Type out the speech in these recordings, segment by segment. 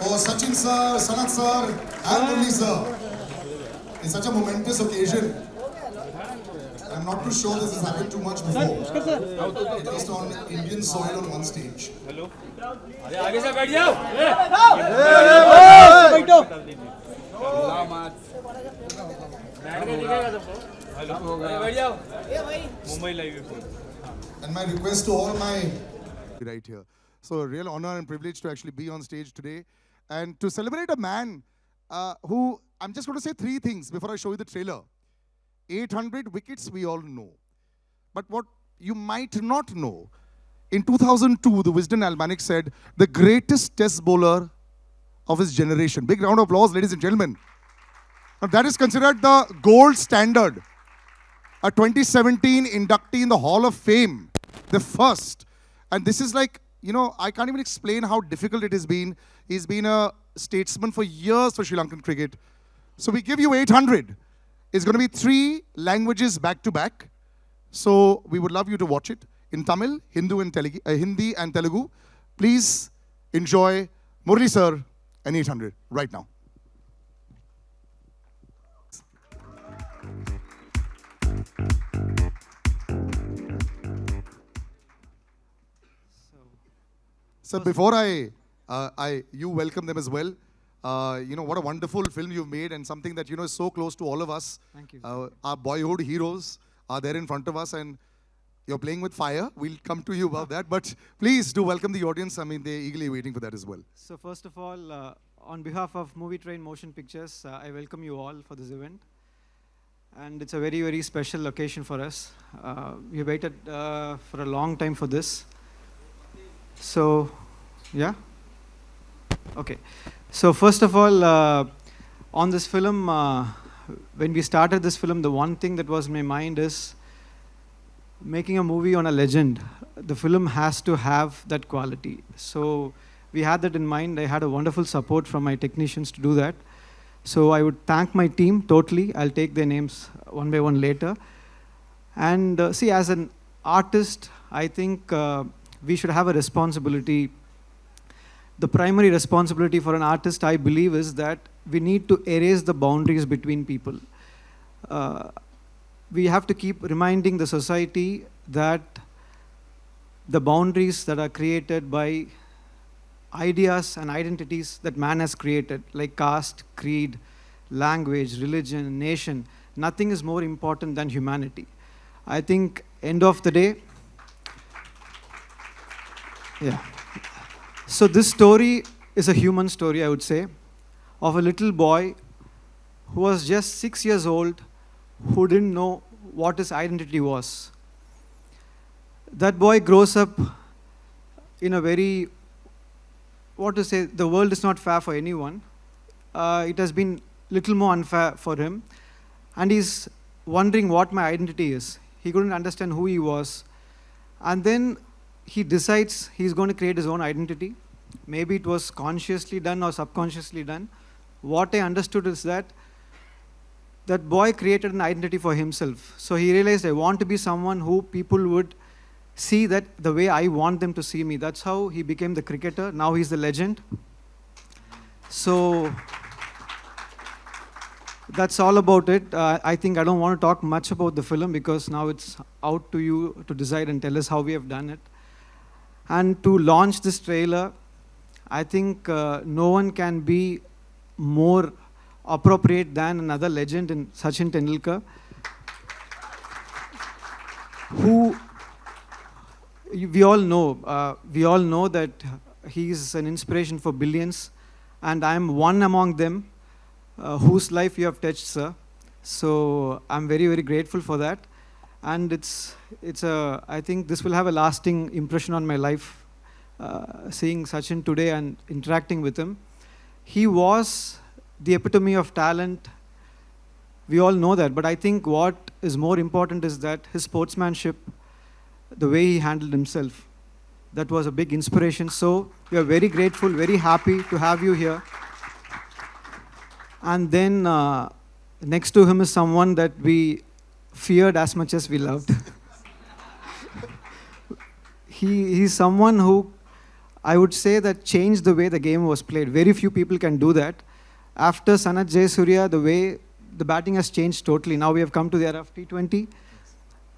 for Sachin sir, Sanath sir, and Murli sir. It's such a momentous occasion. I'm not too sure this has happened too much before. At least on Indian soil on one stage. Hello अरे आगे से बैठ जाओ बैठो बैठ के दिखेगा सबको हेलो बैठ जाओ Mumbai live And my request to all my right here. So a real honor and privilege to actually be on stage today and to celebrate a man who, I'm just going to say three things before I show you the trailer. 800 wickets we all know. But what you might not know, in 2002, the Wisden Almanac said, the greatest test bowler of his generation. Big round of applause, ladies and gentlemen. Now that is considered the gold standard. A 2017 inductee in the Hall of Fame, the first. And this is like, you know, I can't even explain how difficult it has been. He's been a statesman for years for Sri Lankan cricket. So we give you 800. It's going to be 3 languages back to back. So we would love you to watch it in Tamil, Hindi and Telugu. Please enjoy Murli sir and 800 right now. So before you welcome them as well. You know, what a wonderful film you've made and something that, you know, is so close to all of us. Thank you. Our boyhood heroes are there in front of us and you're playing with fire. We'll come to you about that. But please do welcome the audience. I mean, they're eagerly waiting for that as well. So first of all, on behalf of Movie Train Motion Pictures, I welcome you all for this event. And it's a very, very special occasion for us. We waited for a long time for this. So, yeah? Okay. So first of all, on this film, when we started this film, the one thing that was in my mind is making a movie on a legend. The film has to have that quality. So we had that in mind. I had a wonderful support from my technicians to do that. So I would thank my team totally. I'll take their names one by one later. And see, as an artist, I think we should have a responsibility. The primary responsibility for an artist, I believe, is that we need to erase the boundaries between people. We have to keep reminding the society that the boundaries that are created by ideas and identities that man has created, like caste, creed, language, religion, nation, nothing is more important than humanity. I think, end of the day, yeah. So this story is a human story, I would say, of a little boy who was just 6 years old, who didn't know what his identity was. That boy grows up in a very, what to say, the world is not fair for anyone. It has been little more unfair for him. And he's wondering what my identity is. He couldn't understand who he was. And then he decides he's going to create his own identity. Maybe it was consciously done or subconsciously done. What I understood is that that boy created an identity for himself. So he realized, I want to be someone who people would see that the way I want them to see me. That's how he became the cricketer. Now he's the legend. So that's all about it. I think I don't want to talk much about the film because now it's out to you to decide and tell us how we have done it. And to launch this trailer, I think no one can be more appropriate than another legend in Sachin Tendulkar, who we all know that he is an inspiration for billions, and I am one among them whose life you have touched, sir. So I'm very, very grateful for that. And I think this will have a lasting impression on my life, seeing Sachin today and interacting with him. He was the epitome of talent. We all know that. But I think what is more important is that his sportsmanship, the way he handled himself, that was a big inspiration. So we are very grateful, very happy to have you here. And then next to him is someone that we feared as much as we loved. He's someone who I would say that changed the way the game was played. Very few people can do that. After Sanath Jay Surya, the way the batting has changed totally. Now we have come to the era of T20.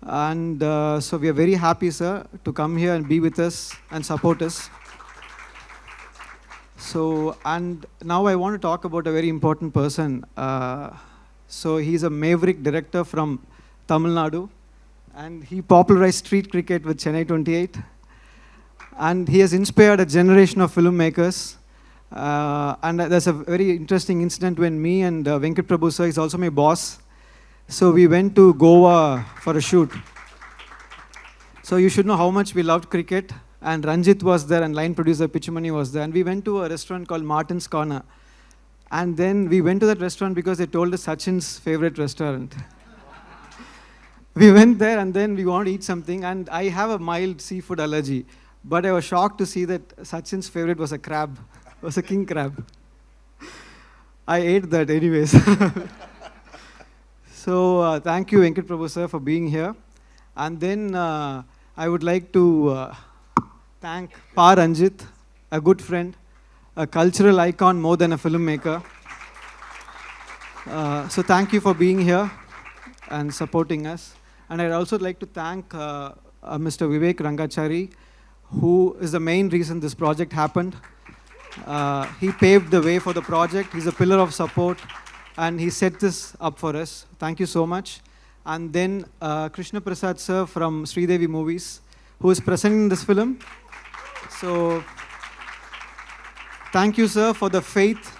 And so we are very happy, sir, to come here and be with us and support us. So, and now I want to talk about a very important person. So he's a maverick director from Tamil Nadu, and he popularized street cricket with Chennai 28. And he has inspired a generation of filmmakers. And there's a very interesting incident when me and Venkat Prabhu sir is also my boss. So we went to Goa for a shoot. So you should know how much we loved cricket. And Ranjit was there, and line producer Pichumani was there. And we went to a restaurant called Martin's Corner. And then we went to that restaurant because they told us Sachin's favorite restaurant. We went there, and then we wanted to eat something. And I have a mild seafood allergy. But I was shocked to see that Sachin's favorite was a crab. It was a king crab. I ate that anyways. So thank you, Venkat Prabhu sir, for being here. And then I would like to thank Pa Ranjit, a good friend, a cultural icon more than a filmmaker. So thank you for being here and supporting us. And I'd also like to thank Mr. Vivek Rangachari, who is the main reason this project happened. He paved the way for the project. He's a pillar of support, and he set this up for us. Thank you so much. And then Krishna Prasad sir from Sridevi Movies, who is present in this film. So thank you, sir, for the faith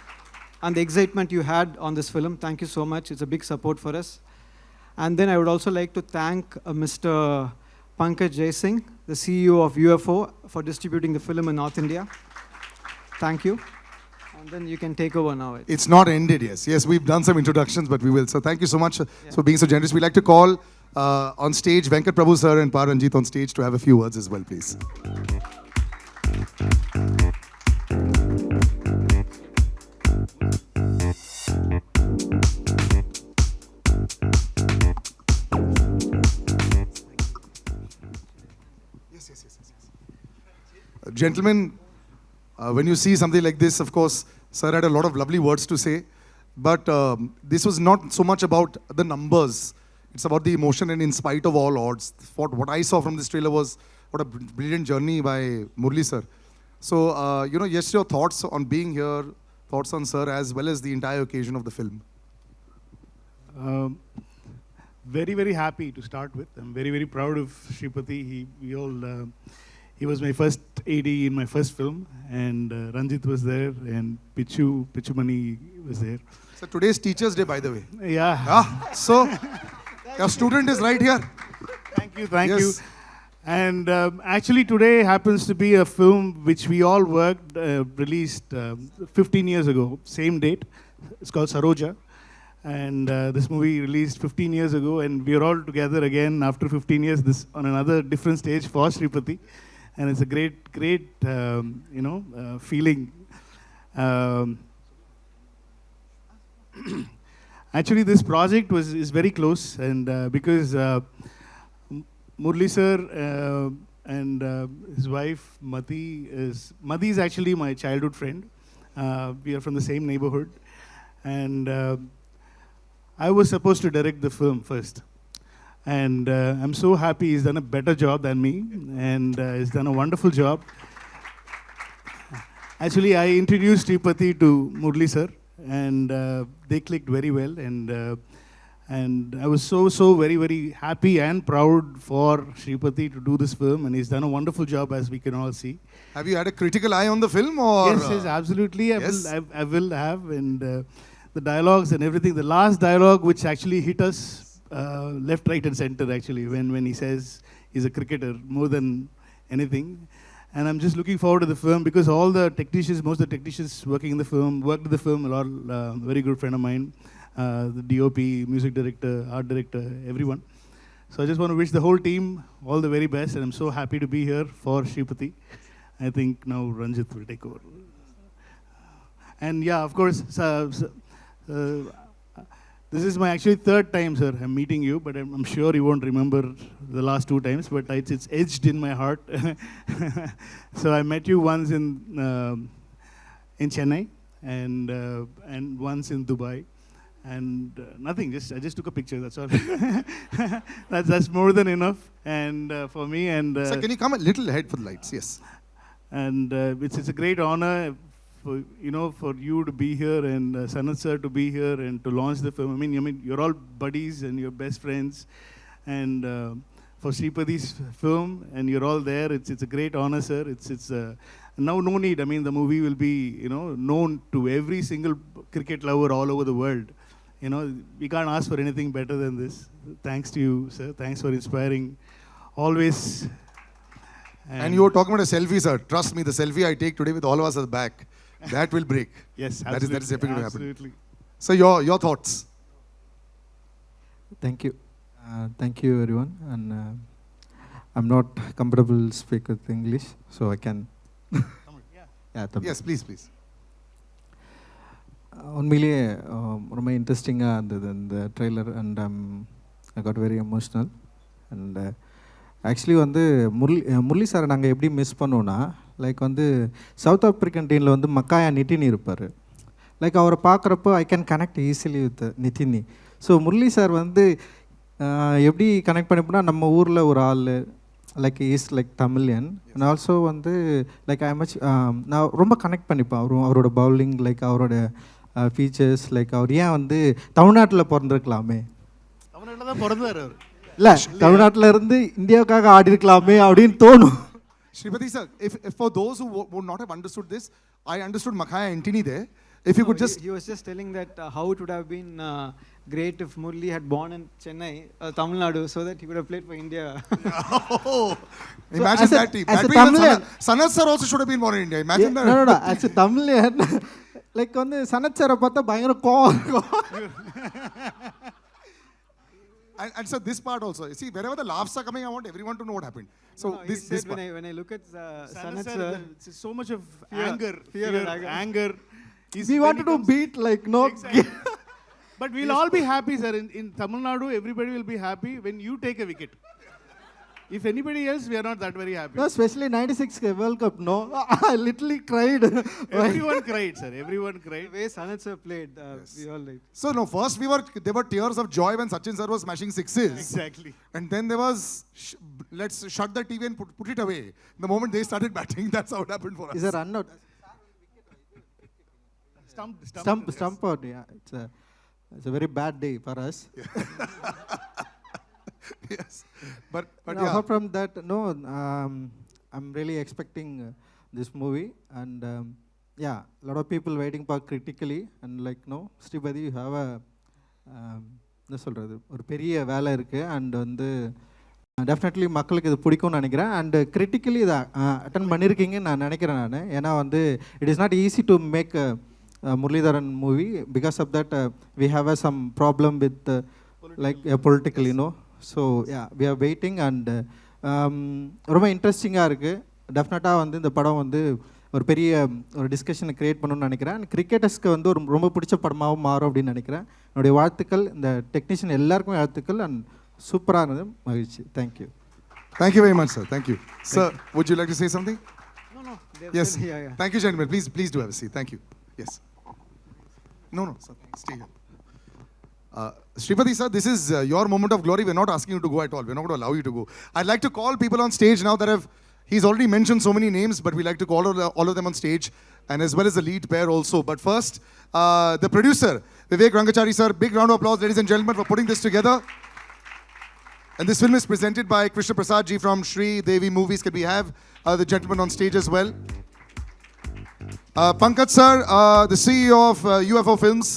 and the excitement you had on this film. Thank you so much. It's a big support for us. And then I would also like to thank Mr. Pankaj Jaisingh, the CEO of UFO, for distributing the film in North India. Thank you. And then you can take over now. It's not ended, yes. Yes, we've done some introductions, but we will. So thank you so much for being so generous. We'd like to call on stage Venkat Prabhu sir and Pa Ranjit on stage to have a few words as well, please. Gentlemen, when you see something like this, of course, sir had a lot of lovely words to say, but this was not so much about the numbers. It's about the emotion, and in spite of all odds, what I saw from this trailer was what a brilliant journey by Murli sir. So, yes, your thoughts on being here, thoughts on sir, as well as the entire occasion of the film. Very, very happy to start with. I'm very, very proud of Sripathy. He was my first AD in my first film, and Ranjit was there, and Pichumani was there. So today's Teachers' Day, by the way. Yeah. So your student is right here. Thank you. And actually today happens to be a film which we all worked, released 15 years ago, same date. It's called Saroja. And this movie released 15 years ago, and we are all together again after 15 years this on another different stage for Sripathy. And it's a great feeling. Actually, this project is very close, and because Murli sir and his wife Madhi is actually my childhood friend. We are from the same neighborhood, and I was supposed to direct the film first. And I'm so happy he's done a better job than me, and he's done a wonderful job. Actually, I introduced Sripathy to Murli sir, and they clicked very well, and I was so very, very happy and proud for Sripathy to do this film, and he's done a wonderful job, as we can all see. Have you had a critical eye on the film, or? Yes, absolutely. Yes? I will have, and the dialogues and everything. The last dialogue, which actually hit us left, right, and center, actually, when he says he's a cricketer more than anything. And I'm just looking forward to the film, because all the technicians, most of the technicians working in the film, worked in the film, a lot, very good friend of mine, the DOP, music director, art director, everyone. So I just want to wish the whole team all the very best, and I'm so happy to be here for Sripathy. I think now Ranjit will take over. And yeah, of course, This is my actually third time, sir. I'm meeting you, but I'm sure you won't remember the last 2 times. But it's edged in my heart. So I met you once in Chennai and once in Dubai, and nothing. I just took a picture. That's all. that's more than enough. And for me and. Sir, can you come a little ahead for the lights? Yes. And it's a great honor for you to be here and Sanath sir to be here and to launch the film. I mean you're all buddies and you're best friends, and for Sripathy's film, and you're all there. It's a great honor, sir. It's now no need. I mean the movie will be known to every single cricket lover all over the world. We can't ask for anything better than this. Thanks to you, sir. Thanks for inspiring always. And you were talking about a selfie, sir. Trust me, the selfie I take today with all of us at the back, that will break. Yes, that is definitely going to happen. Absolutely. So your thoughts? Thank you. Thank you, everyone. And I'm not comfortable to speak with English, so I can. Tamil. Yes, please. உண்மையிலேயே ரொம்ப இன்ட்ரெஸ்டிங்காக இருந்தது இந்த trailer, and I got very emotional. And actually வந்து முரளி சாரை நாங்கள் எப்படி miss பண்ணோன்னா, லைக் வந்து சவுத் ஆப்ரிக்கன் டீமில் வந்து மக்காயா நிட்டினி இருப்பார். லைக் அவரை பார்க்குறப்போ I can connect easily with நிட்டினி. ஸோ முரளி சார் வந்து எப்படி கனெக்ட் பண்ணிப்போனா, நம்ம ஊரில் ஒரு ஆள் like is like Tamilian, and also வந்து லைக் ஐ மச் நான் ரொம்ப கனெக்ட் பண்ணிப்பேன் அவரோட பவுலிங், லைக் அவரோட ஃபீச்சர்ஸ், லைக் அவர் ஏன் வந்து தமிழ்நாட்டில் பிறந்திருக்கலாமே, தமிழ்நாட்டில் தான் பிறந்தார் அவர், இல்லை தமிழ்நாட்டில் இருந்து இந்தியாவுக்காக ஆடி இருக்கலாமே அப்படின்னு தோணும். Sripathy sir, if for those who would not have understood this, I understood Makaya Antony there. If you could just... He was just telling that how it would have been great if Murli had born in Chennai, Tamil Nadu, so that he could have played for India. Imagine so that team. as That a means Tamilian, Sanath sir also should have been born in India. Imagine that. No. As a Tamilian, like வந்து சனத் சாரை பார்த்தா பயங்கர கோவம் இருக்கும். And so this part also, see, wherever the laughs are coming, I want everyone to know what happened. So this part. When I look at Sanath Sanath sir, sir, so much of fear and anger. We wanted to beat like no. Exactly. But we'll all be happy, sir. In Tamil Nadu, everybody will be happy when you take a wicket. If anybody else, we are not that very happy. No, especially 96 World Cup, no. I literally cried. Everyone cried, sir. Everyone cried. the way Sanath sir played, we all like. So no, first there were tears of joy when Sachin sir was smashing sixes. Exactly. And then there was, let's shut the TV and put it away. The moment they started batting, that's how it happened for us. Is a run out. Stump out, yeah. It's a very bad day for us. Yes. But No, yeah. apart from that, no, I'm really expecting this movie, and yeah, a lot of people waiting for critically, and like no, Sripathy, you have a என்ன சொல்கிறது, ஒரு பெரிய வேலை இருக்குது, and வந்து definitely மக்களுக்கு இது பிடிக்கும்னு நினைக்கிறேன், அண்ட் கிரிட்டிக்கலி இதை அட்டன் பண்ணியிருக்கீங்கன்னு நான் நினைக்கிறேன் நான். ஏன்னா வந்து it is not easy to make Muralidharan movie. Because of that, we have some problem with like political, So yeah, we are waiting, and ரொம்ப இன்ட்ரெஸ்டிங்காக இருக்குது. டெஃபினட்டாக வந்து இந்த படம் வந்து ஒரு பெரிய ஒரு டிஸ்கஷனை க்ரியேட் பண்ணணும்னு நினைக்கிறேன். கிரிக்கெட்டர்ஸ்க்கு வந்து ஒரு ரொம்ப பிடிச்ச படமாகவும் மாறும் அப்படின்னு நினைக்கிறேன். என்னுடைய வாழ்த்துக்கள், இந்த டெக்னீஷியன் எல்லாருக்கும் வாழ்த்துக்கள், அண்ட் சூப்பராக இருந்தது, மகிழ்ச்சி. Thank you. Thank you very much, sir. Thank you. Sir, would you like to say something? No. Yes. Yeah. Thank you, gentlemen. Please do have a seat. Thank you. Yes. No, sir. Stay here. Sripathy sir, this is your moment of glory. We're not asking you to go at all. We're not going to allow you to go. I'd like to call people on stage now that he's already mentioned so many names, but we like to call all of them on stage, and as well as the lead pair also. But first, the producer, Vivek Rangachari sir, big round of applause, ladies and gentlemen, for putting this together. And this film is presented by Krishna Prasad ji from Sridevi Movies. Can we have the gentleman on stage as well? Pankaj sir, the CEO of UFO Films,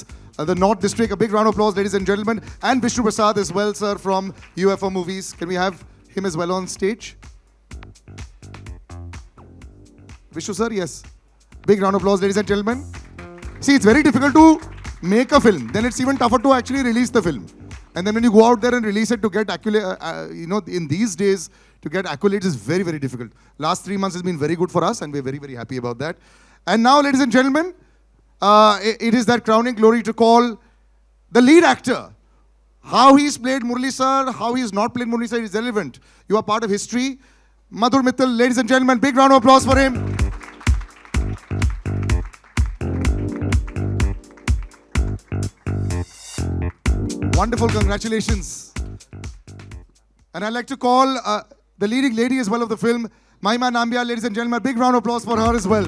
the North District. A big round of applause, ladies and gentlemen. And Vishnu Prasad as well, sir, from UFO Movies. Can we have him as well on stage? Vishnu sir, yes. Big round of applause, ladies and gentlemen. See, it's very difficult to make a film. Then it's even tougher to actually release the film. And then when you go out there and release it to get in these days, to get accolades is very, very difficult. Last 3 months has been very good for us, and we're very, very happy about that. And now, ladies and gentlemen, it is that crowning glory to call the lead actor. How he's played Murali sir, how he's not played Murali sir is irrelevant. You are part of history. Madhur Mittal, ladies and gentlemen, big round of applause for him. Wonderful, congratulations. And I'd like to call the leading lady as well of the film, Mahima Nambiar, ladies and gentlemen, big round of applause for her as well.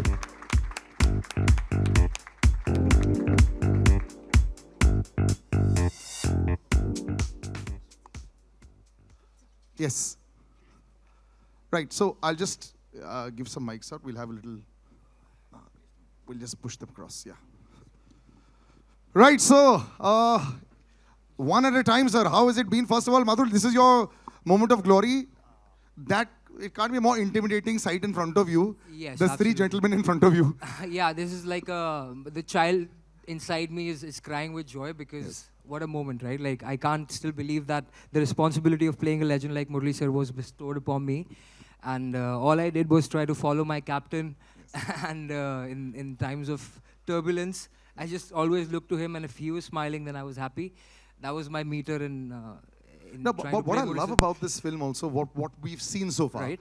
Yes. Right, so I'll just give some mics out. We'll have a little, we'll just push them across, yeah. Right, so, one at a time, sir. How has it been? First of all, Madhur, this is your moment of glory. That, it can't be a more intimidating sight in front of you. Yes, There's three absolutely. gentlemen in front of you. Yeah, this is like the child inside me is crying with joy because what a moment, right? Like, I can't still believe that the responsibility of playing a legend like Murali sir was bestowed upon me. And all I did was try to follow my captain. And in times of turbulence, I just always looked to him, and if he was smiling, then I was happy. That was my meter in No, trying but to what play I Murali love sir. about this film also, what we've seen so far, Right.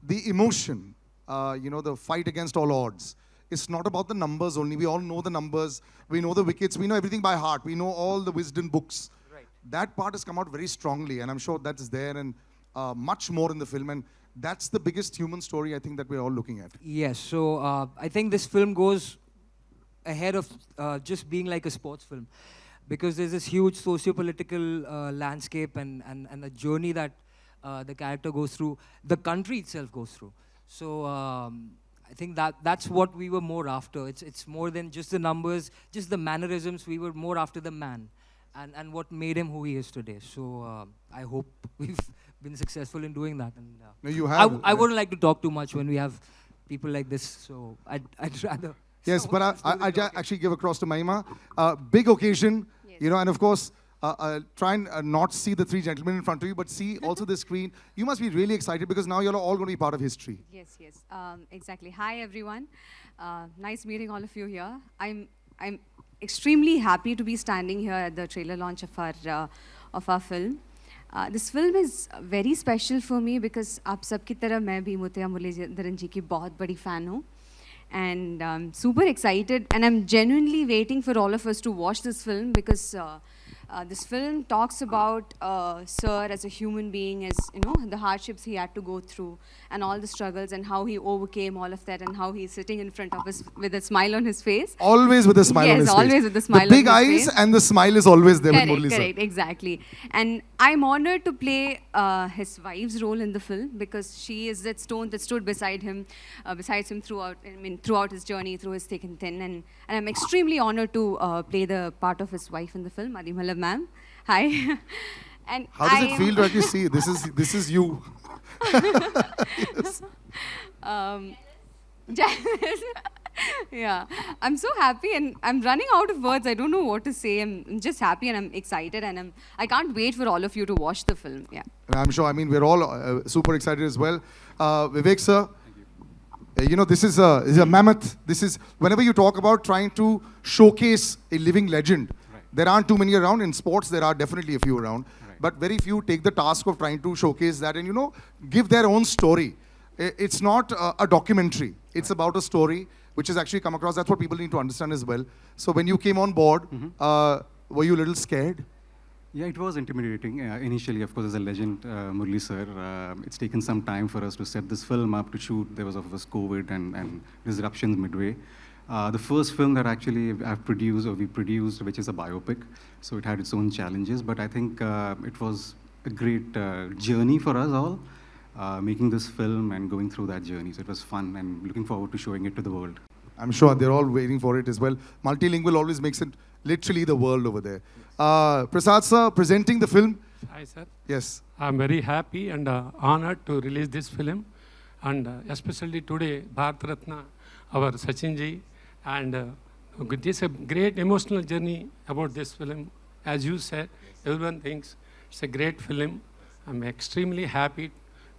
the emotion, the fight against all odds. It's not about the numbers only. We all know the numbers. We know the wickets. We know everything by heart. We know all the wisdom books. Right. That part has come out very strongly, and I'm sure that is there and much more in the film. And that's the biggest human story I think that we're all looking at. Yes, so I think this film goes ahead of just being like a sports film, because there's this huge socio-political landscape and a journey that the character goes through, the country itself goes through. So I think that's what we were more after. It's more than just the numbers, just the mannerisms. We were more after the man and what made him who he is today. So I hope we've been successful in doing that. And No, you have. I wouldn't like to talk too much when we have people like this, so I'd rather... Yes, but I actually give across to Mahima. Big occasion, and of course, try and not see the three gentlemen in front of you, but see also the screen. You must be really excited because now you're all going to be part of history. Yes, exactly. Hi, everyone. Nice meeting all of you here. I'm extremely happy to be standing here at the trailer launch of our film. This film is very special for me because आप सबकी तरह मैं भी मुत्तिया मुरलीधरन जी की बहुत बड़ी fan हूँ. And I'm super excited, and I'm genuinely waiting for all of us to watch this film because this film talks about Sir as a human being, as the hardships he had to go through, and all the struggles, and how he overcame all of that, and how he's sitting in front of us with a smile on his face. Always with a smile on his face. Yes, always with a smile on his face. The big eyes and the smile is always there with Murali sir. Correct, exactly. And I'm honored to play his wife's role in the film because she is that stone that stood beside him, besides him throughout his journey, through his thick and thin. And I'm extremely honored to play the part of his wife in the film, Madhimalar ma'am. Hi. And How does it feel to actually see this is you? Yeah, I'm so happy and I'm running out of words. I don't know what to say. I'm just happy and I'm excited and I can't wait for all of you to watch the film. Yeah. And I'm sure, we're all super excited as well. Vivek sir, this is a mammoth. This is, whenever you talk about trying to showcase a living legend, there aren't too many around. In sports, there are definitely a few around. But very few take the task of trying to showcase that and, give their own story. It's not a documentary. It's about a story which has actually come across. That's what people need to understand as well. So when you came on board, were you a little scared? Yeah, it was intimidating. Initially, of course, as a legend, Murali sir, it's taken some time for us to set this film up, to shoot. There was, of course, COVID and disruptions midway. The first film that actually we produced, which is a biopic, so it had its own challenges, but I think it was a great journey for us all, making this film and going through that journey. So it was fun and looking forward to showing it to the world. I'm sure they're all waiting for it as well. Multilingual always makes it literally the world over there. Prasad sir, presenting the film. Hi sir. Yes. I'm very happy and honored to release this film, and especially today, Bharat Ratna, our Sachin Ji, and this is a great emotional journey about this film. As you said, everyone thinks it's a great film. I'm extremely happy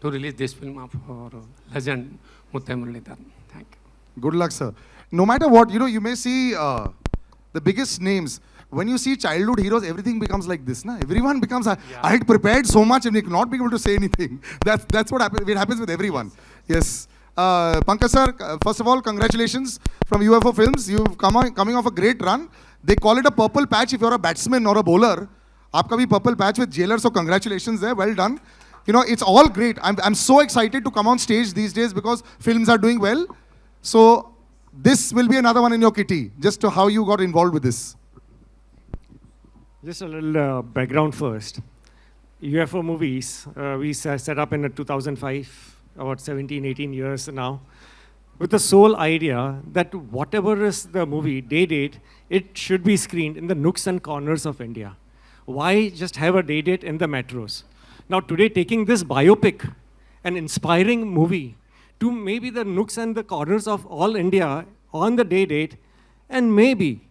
to release this film of our legend, Muttiah Muralitharan. Thank you. Good luck, sir. No matter what, you may see the biggest names. when you see childhood heroes, everything becomes like this. Na? Everyone becomes, I had prepared so much and not being able to say anything. That's what happens. It happens with everyone. Yes. Pankaj sir, first of all, congratulations from UFO Films. You've coming off a great run. They call it a purple patch if you're a batsman or a bowler. Aapka bhi purple patch with Jailer, so congratulations there. Well done. You know, it's all great. I'm so excited to come on stage these days because films are doing well. So this will be another one in your kitty, just to how you got involved with this. Just a little background first. UFO movies, we set up in 2005, about 17, 18 years now, with the sole idea that whatever is the movie, day date, it should be screened in the nooks and corners of India. Why just have a day date in the metros? Now today, taking this biopic, an inspiring movie, to maybe the nooks and the corners of all India on the day date, and maybe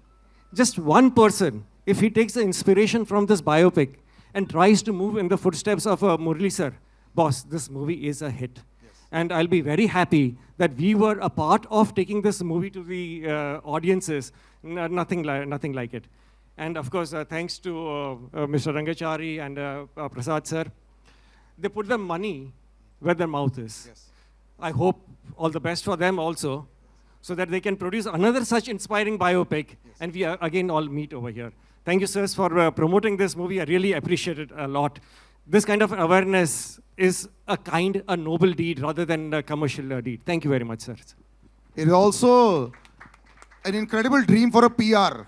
just one person, if he takes the inspiration from this biopic and tries to move in the footsteps of Murali sir, boss, this movie is a hit. Yes. And I'll be very happy that we were a part of taking this movie to the audiences, nothing like it. And of course, thanks to Mr. Rangachari and Prasad sir, they put their money where their mouth is. Yes. I hope all the best for them also, so that they can produce another such inspiring biopic, yes. And we again all meet over here. Thank you, sirs, for promoting this movie. I really appreciate it a lot. This kind of awareness is a noble deed rather than a commercial deed. Thank you very much, sir. It is also an incredible dream for a PR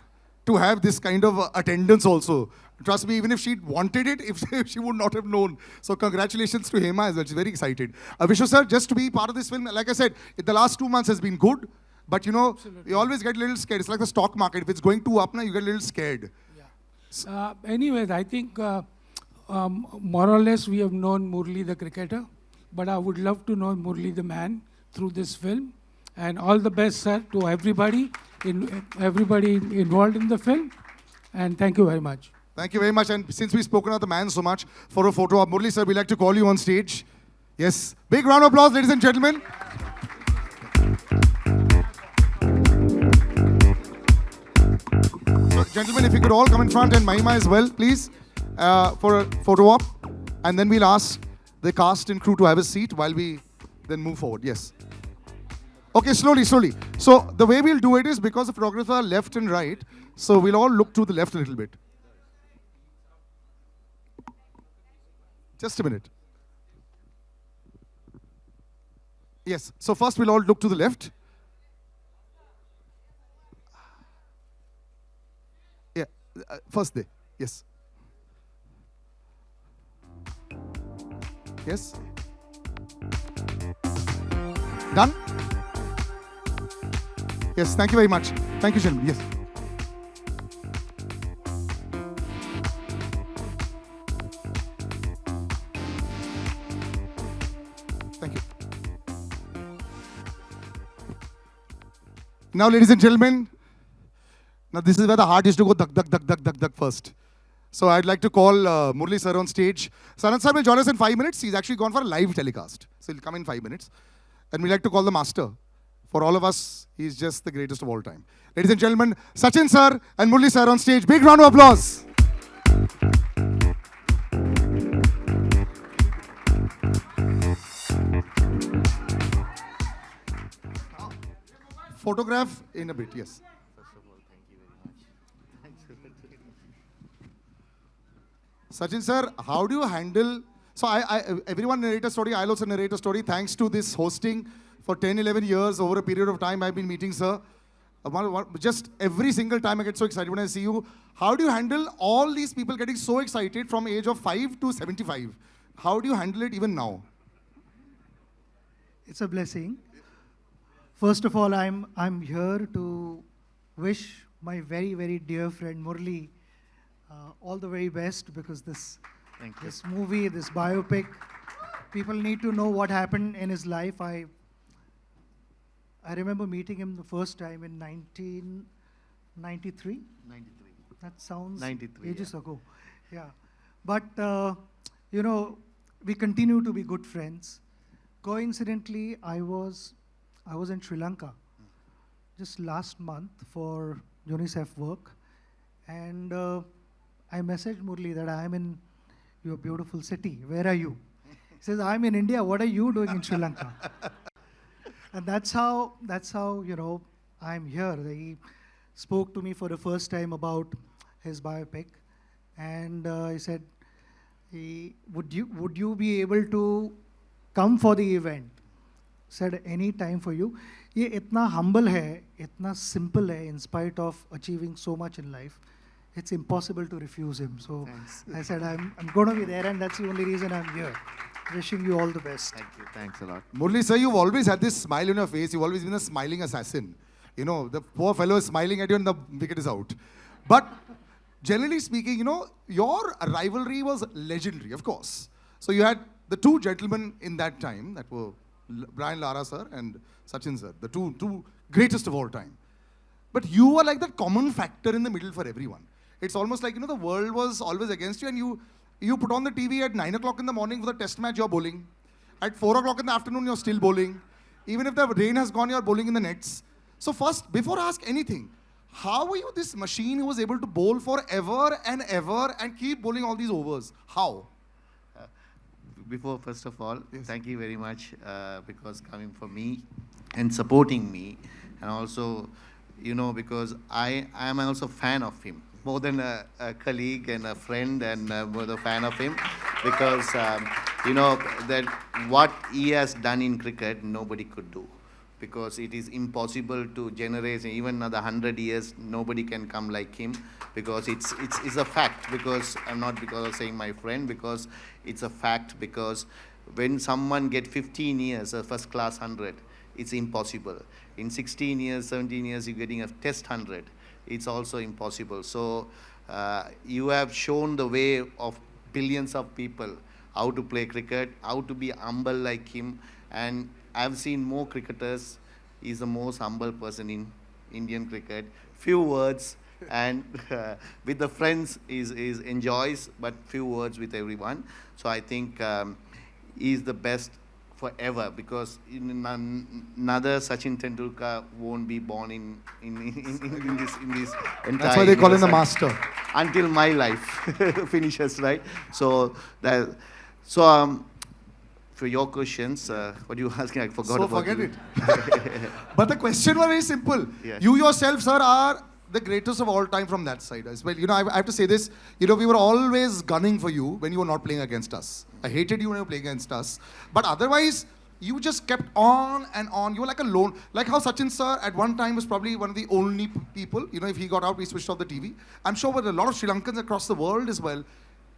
to have this kind of attendance also. Trust me, even if she wanted it, if she would not have known. So congratulations to Hema as well. She's very excited. Vishnu sir, just to be part of this film, like I said, the last 2 months has been good. But you know, absolutely, you always get a little scared. It's like the stock market. If it's going too up now, you get a little scared. Yeah. Anyways, I think more or less we have known Murali the cricketer. But I would love to know Murali the man through this film. And all the best, sir, to everybody involved in the film. And thank you very much. Thank you very much. And since we've spoken of the man so much, for a photo of Murali sir, we'd like to call you on stage. Yes. Big round of applause, ladies and gentlemen. So, gentlemen, if you could all come in front, and Mahima as well, please, for a photo op. And then we'll ask the cast and crew to have a seat while we then move forward. Yes. Okay, slowly. So the way we'll do it is, because the photographers are left and right, so we'll all look to the left a little bit. Just a minute. Yes, so first we'll all look to the left. Yeah, first there, yes. Yes. Done? Yes, thank you very much. Thank you, gentlemen. Yes. Thank you. Now, ladies and gentlemen, now this is where the heart used to go duck first. So I'd like to call Murali sir on stage. Sanath sir will join us in 5 minutes. He's actually gone for a live telecast. So he'll come in 5 minutes. And we'd like to call the master. For all of us, he's just the greatest of all time. Ladies and gentlemen, Sachin sir and Murali sir on stage. Big round of applause. Photograph in a bit, yes. First of all, thank you very much. Sachin sir, how do you handle... So everyone narrate a story, I'll also narrate a story. Thanks to this hosting for 10, 11 years, over a period of time I've been meeting sir. Just every single time I get so excited when I see you. How do you handle all these people getting so excited from age of 5 to 75? How do you handle it even now? It's a blessing. First of all, I'm here to wish my very, very dear friend Murali all the very best, because this movie, this biopic, people need to know what happened in his life. I remember meeting him the first time in 1993. 93. That sounds 93, ages ago. Yeah. But, you know, we continue to be good friends. Coincidentally, I was in Sri Lanka just last month for UNICEF work. And I messaged Murli that I am in your beautiful city. Where are you? He says, I'm in India. What are you doing in Sri Lanka? And that's how I'm here. He spoke to me for the first time about his biopic, and he said, would you be able to come for the event? Said, any time for you. ये इतना humble है, इतना simple है, in spite of achieving so much in life, it's impossible to refuse him. So I said, I'm going to be there, and that's the only reason I'm here. Wishing you all the best. Thank you. Thanks a lot. Murli sir, you've always had this smile on your face. You've always been a smiling assassin. You know, the poor fellow is smiling at you and the wicket is out. But generally speaking, you know, your rivalry was legendary, of course. So you had the two gentlemen in that time that were Brian Lara sir and Sachin sir, the two greatest of all time. But you were like that common factor in the middle for everyone. It's almost like, you know, the world was always against you, and you put on the TV at 9 o'clock in the morning for the test match, you're bowling. At 4 o'clock in the afternoon, you're still bowling. Even if the rain has gone, you're bowling in the nets. So first, before I ask anything, how were you this machine who was able to bowl forever and ever and keep bowling all these overs? How? Before, first of all, thank you very much because coming for me and supporting me, and also, you know, because I am also a fan of him. More than a colleague and a friend, and more a fan of him, because you know that what he has done in cricket nobody could do, because it is impossible to generate even another 100 years. Nobody can come like him, because it's a fact. Because I'm not because of saying my friend, because it's a fact. Because when someone get 15 years a first class 100, it's impossible. In 16 years, 17 years, you're getting a test 100. It's also impossible. So you have shown the way of billions of people how to play cricket, how to be humble like him. And I've seen more cricketers. He's the most humble person in Indian cricket. Few words, and with the friends is enjoys, but few words with everyone. So I think he's the best forever, because another Sachin Tendulkar won't be born in this entire. That's why they call him the master. Until my life finishes, right? So for your questions, what you asking, I forgot So about forget it. But the question was very simple. Yeah. You yourself, sir, are the greatest of all time from that side as well. You know, I have to say this. You know, we were always gunning for you when you were not playing against us. I hated you when you were playing against us. But otherwise, you just kept on and on. You were like a lone. Like how Sachin sir at one time was probably one of the only people. You know, if he got out, we switched off the TV. I'm sure with a lot of Sri Lankans across the world as well,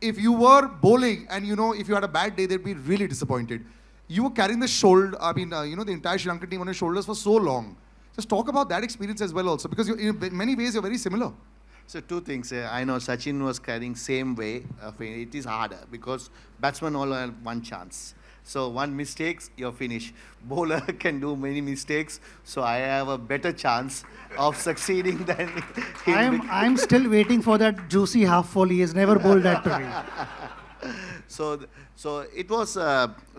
if you were bowling and, you know, if you had a bad day, they'd be really disappointed. You were carrying the shoulder, you know, the entire Sri Lankan team on your shoulders for so long. Just talk about that experience as well also, because in many ways you're very similar. So two things. I know Sachin was carrying same way. It is harder because batsmen all have one chance. So one mistakes, you're finished. Bowler can do many mistakes, so I have a better chance of succeeding than him. I'm still waiting for that juicy half volley. He has never bowled that to me. So it was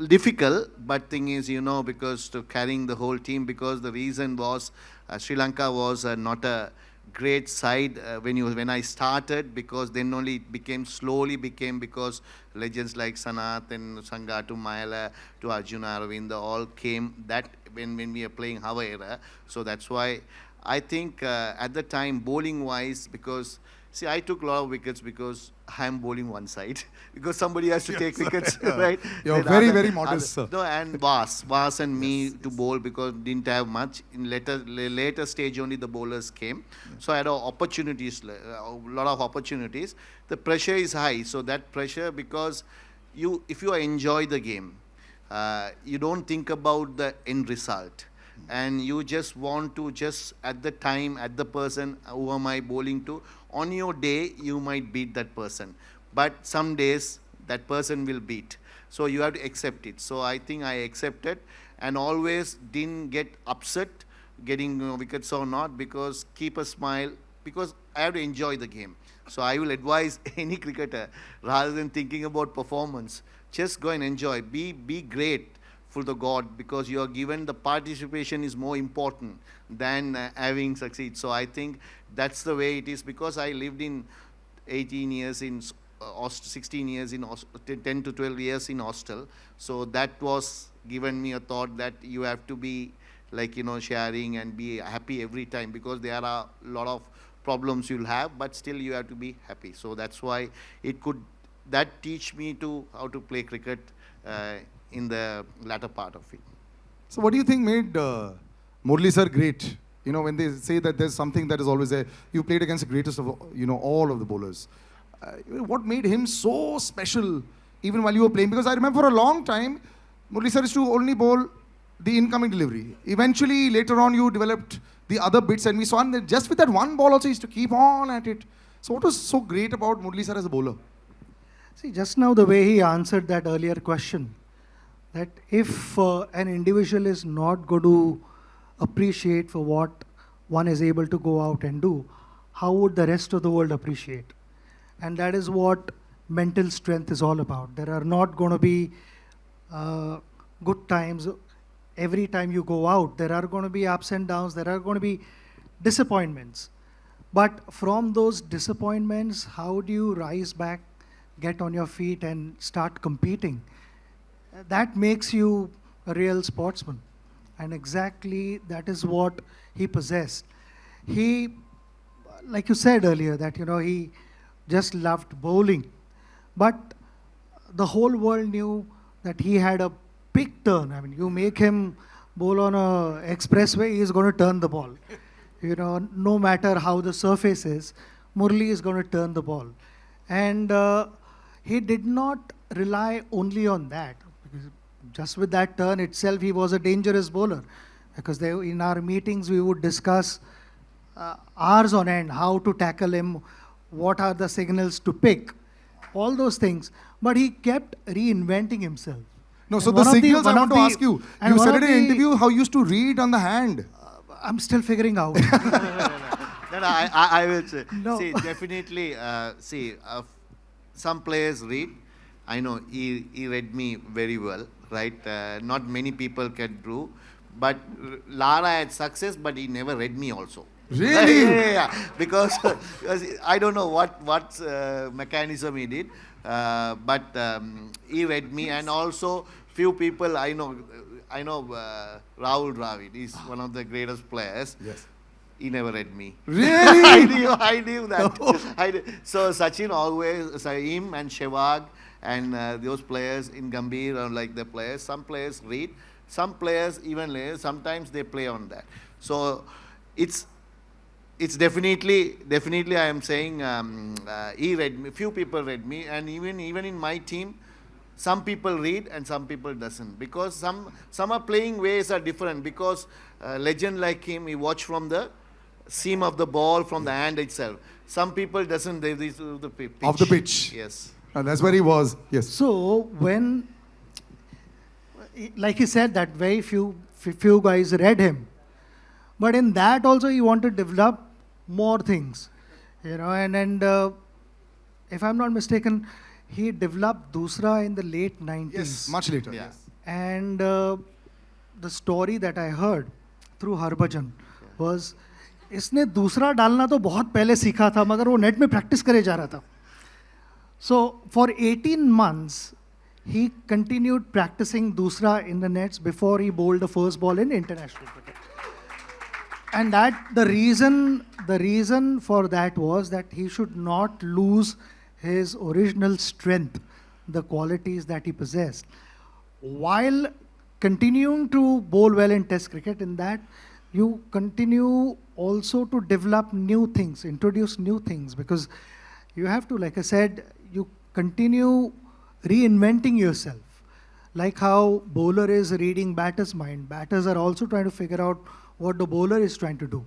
difficult, but thing is, you know, because to carrying the whole team, because the reason was Sri Lanka was not a great side when I started, because then only it slowly became because legends like Sanath and Sangha to Mayala to Arjuna Aravinda all came that when we are playing our era. So that's why I think at the time, bowling wise, because see, I took a lot of wickets because I'm bowling one side. Because somebody has to take wickets, right? You're very, very modest, sir. No, and Vas and me to bowl because didn't have much. In later stage only the bowlers came. So I had opportunities, a lot of opportunities. The pressure is high. So that pressure, because if you enjoy the game, you don't think about the end result. And you just want to at the time, at the person, who am I bowling to? On your day, you might beat that person. But some days, that person will beat. So you have to accept it. So I think I accepted and always didn't get upset getting wickets or not, because keep a smile, because I have to enjoy the game. So I will advise any cricketer, rather than thinking about performance, just go and enjoy. Be great for the God, because you are given the participation is more important than having succeed. So I think that's the way it is, because I lived in 18 years in 16 years in 10 to 12 years in hostel. So that was given me a thought that you have to be like, sharing and be happy every time, because there are a lot of problems you'll have, but still you have to be happy. So that's why that teach me to how to play cricket in the latter part of it. So what do you think made Murali sir great? When they say that there's something that is always there, you played against the greatest of, all of the bowlers. What made him so special even while you were playing? Because I remember for a long time, Murali sir used to only bowl the incoming delivery. Eventually, later on, you developed the other bits, and we saw that just with that one ball also, he used to keep on at it. So what was so great about Murali sir as a bowler? See, just now the way he answered that earlier question, that if an individual is not going to appreciate for what one is able to go out and do, how would the rest of the world appreciate? And that is what mental strength is all about. There are not going to be good times every time you go out. There are going to be ups and downs. There are going to be disappointments. But from those disappointments, how do you rise back, get on your feet and start competing? That makes you a real sportsman. And exactly that is what he possessed. He, like you said earlier, that he just loved bowling. But the whole world knew that he had a big turn. I mean, you make him bowl on a expressway, he is going to turn the ball. No matter how the surface is, Murali is going to turn the ball. And he did not rely only on that. Because just with that turn itself, he was a dangerous bowler. Because in our meetings, we would discuss hours on end, how to tackle him, what are the signals to pick, all those things. But he kept reinventing himself. No, so the signals I want to ask you. You said in an interview how you used to read on the hand. I'm still figuring out. No, I will say. No. See, definitely, some players read. I know he read me very well, right? Not many people can do. But Lara had success, but he never read me also. Really? Yeah. Because I don't know what mechanism he did, but he read me, and also few people I know Rahul Dravid is one of the greatest players. Yes. He never read me. Really? I knew that. So Sachin always, him and Sehwag and those players in Gambhir are like the players. Some players read, some players even sometimes they play on that. So it's definitely I am saying he read me. Few people read me, and even in my team, some people read and some people doesn't, because some are playing ways are different. Because legend like him, he watch from the seam of the ball, from the hand itself. Some people doesn't. They do the pitch. Of the pitch. Yes. And that's where he was. Yes. So when, like he said, that very few guys read him. But in that also he wanted to develop more things, and if I'm not mistaken, he developed Dusra in the late 90s. Yes, much later. Yeah. Yes. And the story that I heard through Harbhajan was, इसने दूसरा डालना तो बहुत पहले सीखा था, मगर वो नेट में प्रैक्टिस करे जा रहा था. So for 18 months, he continued practicing Dusra in the nets before he bowled the first ball in international cricket. And that the reason for that was that he should not lose his original strength, the qualities that he possessed, while continuing to bowl well in Test cricket. In that, you continue also to develop new things, introduce new things, because you have to, like I said, you continue reinventing yourself. Like how bowler is reading batter's mind, batters are also trying to figure out what the bowler is trying to do.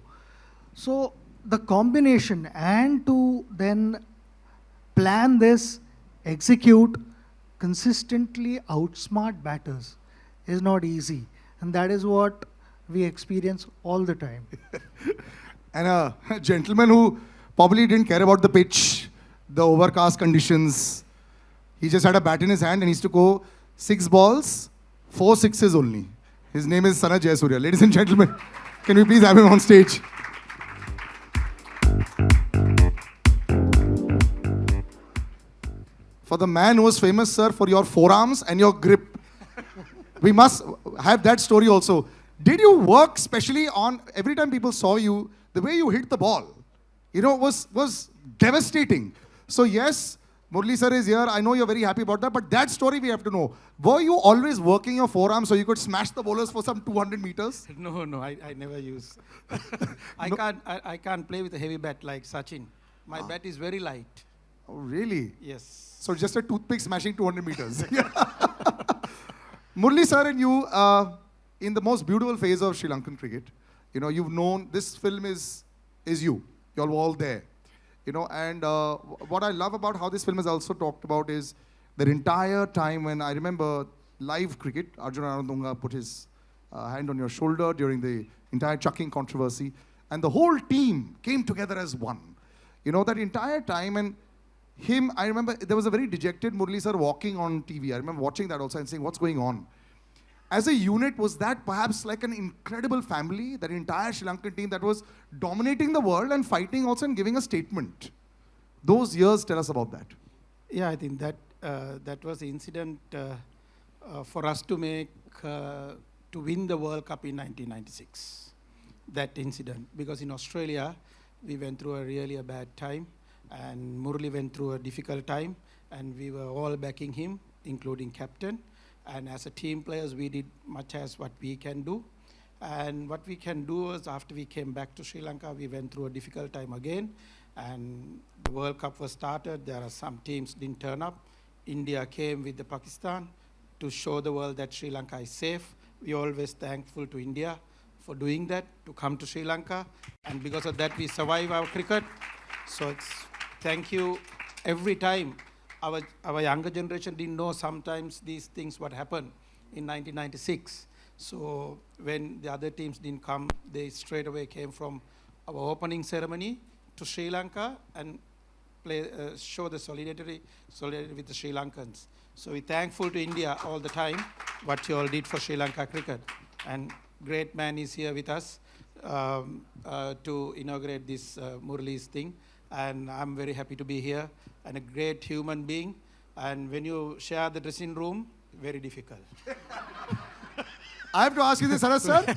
So the combination, and to then plan this, execute, consistently outsmart batters is not easy. And that is what we experience all the time. And a gentleman who probably didn't care about the pitch, the overcast conditions. He just had a bat in his hand and he used to go 6 balls, 4 sixes only. His name is Sanath Jay. Ladies and gentlemen, can we please have him on stage? For the man who was famous, sir, for your forearms and your grip. We must have that story also. Did you work specially on, every time people saw you, the way you hit the ball, was devastating. So yes, Murali sir is here. I know you're very happy about that, but that story we have to know. Were you always working your forearms so you could smash the bowlers for some 200 meters? No, I never use. I can't play with a heavy bat like Sachin. My bat is very light. Oh, really? Yes. So just a toothpick smashing 200 meters. Murali sir and you, in the most beautiful phase of Sri Lankan cricket, you've known this film is you. You're all there. And what I love about how this film is also talked about is the entire time when I remember live cricket, Arjun Anandunga put his hand on your shoulder during the entire chucking controversy, and the whole team came together as one. That entire time, and him, I remember there was a very dejected Murali sir walking on TV. I remember watching that also and saying, what's going on? As a unit, was that perhaps like an incredible family, that entire Sri Lankan team that was dominating the world and fighting also and giving a statement? Those years, tell us about that. Yeah, I think that was the incident for us to make, to win the World Cup in 1996. That incident, because in Australia, we went through a bad time, and Murali went through a difficult time, and we were all backing him, including captain. And as a team players, we did much as what we can do. And what we can do was, after we came back to Sri Lanka, we went through a difficult time again. And the World Cup was started. There are some teams didn't turn up. India came with the Pakistan to show the world that Sri Lanka is safe. We always thankful to India for doing that, to come to Sri Lanka. And because of that, we survive our cricket. So thank you every time. Our younger generation didn't know sometimes these things what happened in 1996. So when the other teams didn't come, they straight away came from our opening ceremony to Sri Lanka and show the solidarity with the Sri Lankans. So we're thankful to India all the time, what you all did for Sri Lanka cricket. And great man is here with us to inaugurate this Murali's thing. And I'm very happy to be here, and a great human being. And when you share the dressing room, very difficult. I have to ask you this, Sanath sir.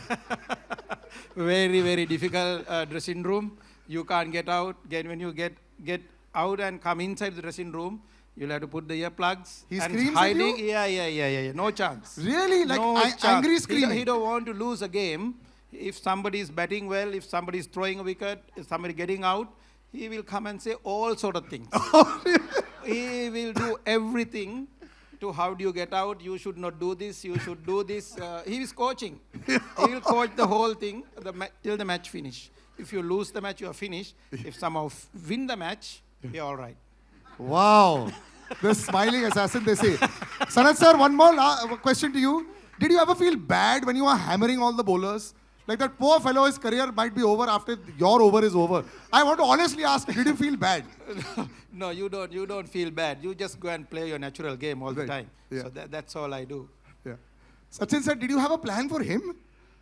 Very, very difficult dressing room. You can't get out. When you get out and come inside the dressing room, you'll have to put the earplugs. He and screams hiding. at you? Yeah. No chance. Really? Like no chance. angry screaming? He don't want to lose a game. If somebody is batting well, if somebody is throwing a wicket, if somebody getting out, he will come and say all sort of things. He will do everything to how do you get out, you should not do this, you should do this. He is coaching. He will coach the whole thing till the match finish. If you lose the match, you are finished. If somehow win the match, you're all right. Wow. The smiling assassin, they say. Sanath sir, one more question to you. Did you ever feel bad when you were hammering all the bowlers? Like that poor fellow, his career might be over after your over is over. I want to honestly ask, did you feel bad? No, you don't feel bad. You just go and play your natural game all the time. Yeah. So that's all I do. Yeah. Sachin sir, did you have a plan for him?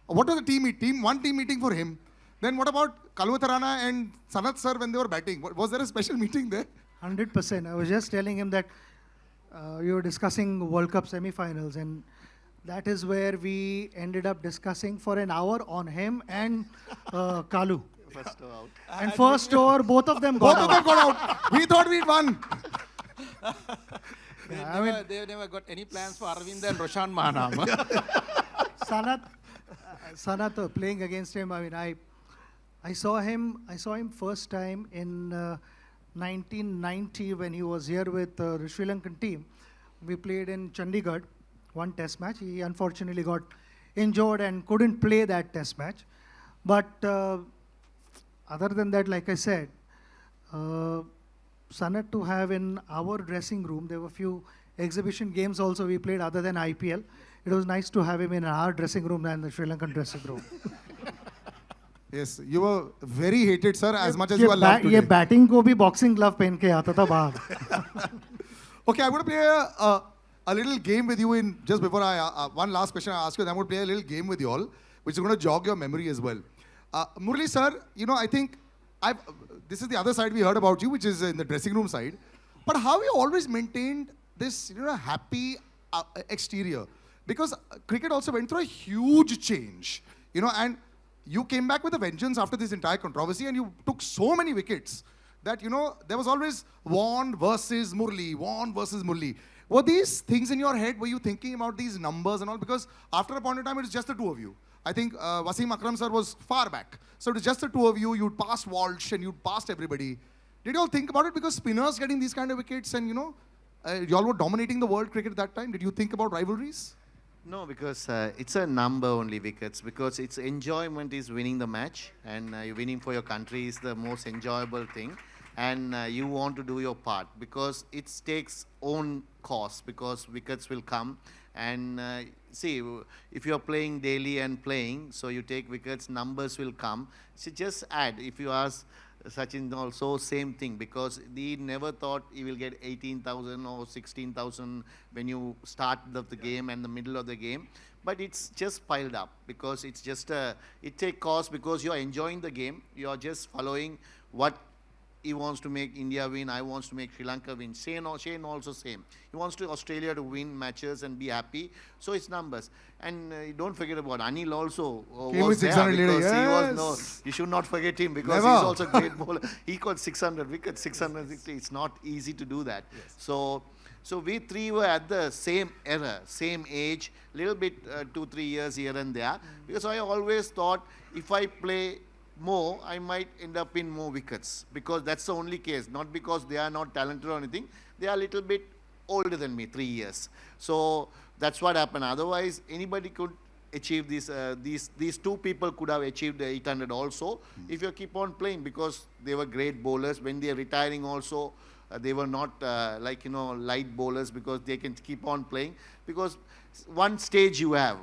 What was the team meeting for him? Then what about Karunatilaka and Sanath sir when they were batting? Was there a special meeting there? 100%. I was just telling him that you were discussing World Cup semi-finals, and that is where we ended up discussing for an hour on him and Kalu. First out. And first over, both of them got out. Both of them got out. We thought we'd won. They never got any plans for Arvind and Roshan Mahanam. Sanath playing against him. I mean, I saw him first time in 1990 when he was here with the Sri Lankan team. We played in Chandigarh, one test match. He unfortunately got injured and couldn't play that test match. But other than that, like I said, Sanath to have in our dressing room, there were a few exhibition games also we played other than IPL. It was nice to have him in our dressing room than the Sri Lankan dressing room. Yes, you were very hated, sir, as much as you are loved today. ये batting को भी boxing glove पहन के आता था बाहर. Okay, I'm going to play a little game with you in just before one last question I ask you. Then I'm going to play a little game with you all, which is going to jog your memory as well. Murali sir, I think this is the other side we heard about you, which is in the dressing room side. But how you always maintained this, happy exterior? Because cricket also went through a huge change, and you came back with a vengeance after this entire controversy, and you took so many wickets that, there was always Vaughan versus Murli. Were these things in your head? Were you thinking about these numbers and all? Because after a point in time, it was just the two of you. I think Wasim Akram sir was far back. So it was just the two of you. You'd passed Walsh and you'd passed everybody. Did you all think about it? Because spinners getting these kind of wickets and, you all were dominating the world cricket at that time. Did you think about rivalries? No, because it's a number only wickets. Because its enjoyment is winning the match, and you're winning for your country is the most enjoyable thing. And you want to do your part because it takes own cost, because wickets will come. And see, if you're playing daily and playing, so you take wickets, numbers will come. So just add, if you ask Sachin also, same thing, because he never thought he will get 18,000 or 16,000 when you start the game and the middle of the game. But it's just piled up, because it's just it takes cost, because you're enjoying the game. You're just following what he wants to make India win, I wants to make Sri Lanka win. Shehan also same. He wants to Australia to win matches and be happy. So it's numbers. And don't forget about Anil also was there, because yes. You should not forget him, because he's also a great bowler. He got 600 wickets, 660. It's not easy to do that. Yes. So we three were at the same era, same age, little bit 2-3 years here and there. Because I always thought if I play more, I might end up in more wickets, because that's the only case. Not because they are not talented or anything. They are a little bit older than me, 3 years. So that's what happened. Otherwise, anybody could achieve this. These two people could have achieved the 800 also if you keep on playing, because they were great bowlers. When they are retiring also, they were not light bowlers, because they can keep on playing. Because one stage you have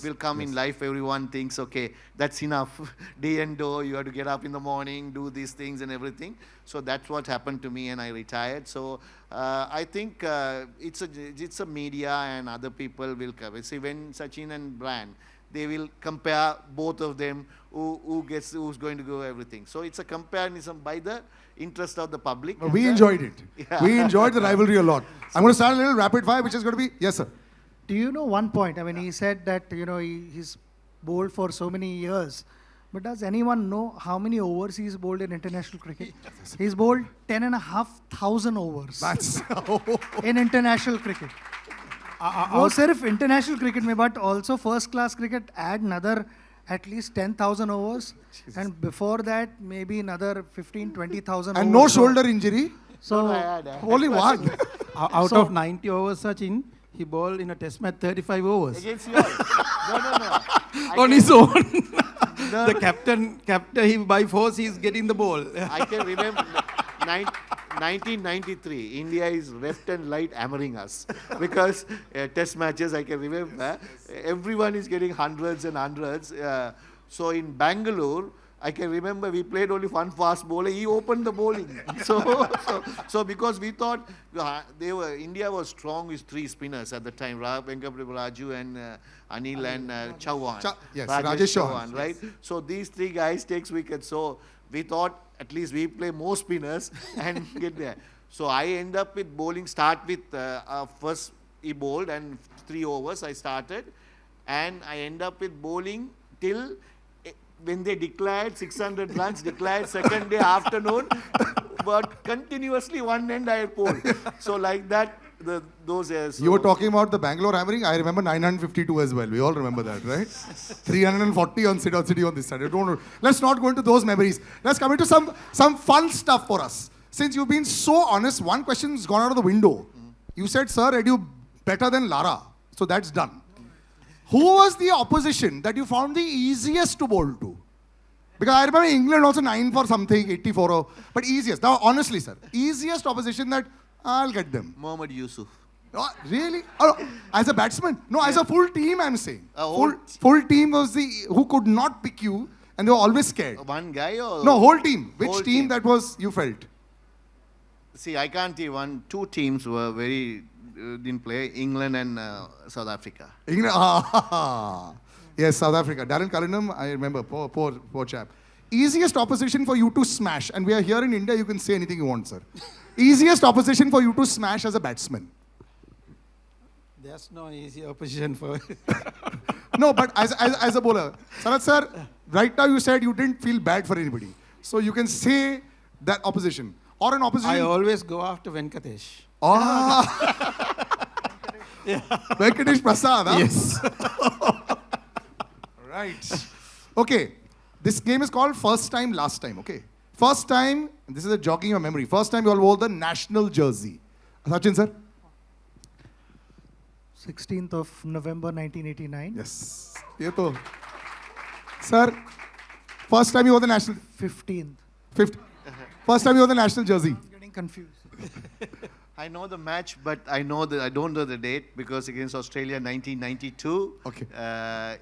will come in life. Everyone thinks, okay, that's enough. Day and door, you have to get up in the morning, do these things and everything. So that's what happened to me, and I retired. So I think it's a media and other people will cover. See, when Sachin and Brian, they will compare both of them, who's going to go everything. So it's a comparison by the interest of the public. We enjoyed it. Yeah. We enjoyed the rivalry a lot. I'm going to start a little rapid fire, which is going to be, yes, sir. Do you know one point? I mean, he said that, he's bowled for so many years. But does anyone know how many overs he's bowled in international cricket? He's bowled 10,500 overs. That's in international cricket. वो सिर्फ international cricket में, but also first class cricket add another at least 10,000 overs. Jesus. And before that, maybe another 15,000-20,000 and overs. No shoulder injury? So, only one. Out of 90 overs, Sachin, he bowled in a test match 35 overs. Against you all. No. On his own. The captain, he by force, he's getting the ball. I can remember 1993, India is left and right hammering us. Because test matches, I can remember, everyone is getting hundreds and hundreds. So in Bangalore, I can remember we played only one fast bowler. He opened the bowling. So because we thought India was strong with 3 spinners at the time, Raju and Anil and Chauhan. Yes, Rajesh Chauhan, right? Yes. So these 3 guys takes wickets. So we thought at least we play more spinners and get there. So I end up with bowling, start with first he bowled and 3 overs I started. And I end up with bowling till when they declared 600 runs, declared second day afternoon, but continuously one end I bowled. So like that, those years. You were talking about the Bangalore hammering. I remember 952 as well. We all remember that, right? 340 on City on this side. Let's not go into those memories. Let's come into some fun stuff for us. Since you've been so honest, one question's gone out of the window. You said, sir, Edu better than Lara. So that's done. Who was the opposition that you found the easiest to bowl to? Because I remember England also 9 for something, 84, but easiest. Now, honestly, sir, easiest opposition that I'll get them. Mohammad Yusuf. Oh, really? Oh, as a batsman? No, as a full team, I'm saying. Full team was who could not pick you, and they were always scared. One guy or? No, whole team. Which team that was you felt? See, I can't see 2 teams were very didn't play, England and South Africa. England, yes, South Africa. Darren Cullingham, I remember, poor chap. Easiest opposition for you to smash, and we are here in India, you can say anything you want, sir. Easiest opposition for you to smash as a batsman. There's no easy opposition for. No, but as a bowler, Sanath sir, right now you said you didn't feel bad for anybody. So you can say that opposition. Or an opposition. I always go after Venkatesh. Venkatesh Prasad, huh? Yes. Right. Okay. This game is called First Time, Last Time, okay? First time, this is a jogging your memory. First time you all wore the national jersey. Sachin sir? 16th of November 1989. Yes. Ye to. Sir, first time you wore the national... 15th. First time you wore the national jersey. I'm getting confused. I know the match, but I don't know the date because against Australia 1992. Okay.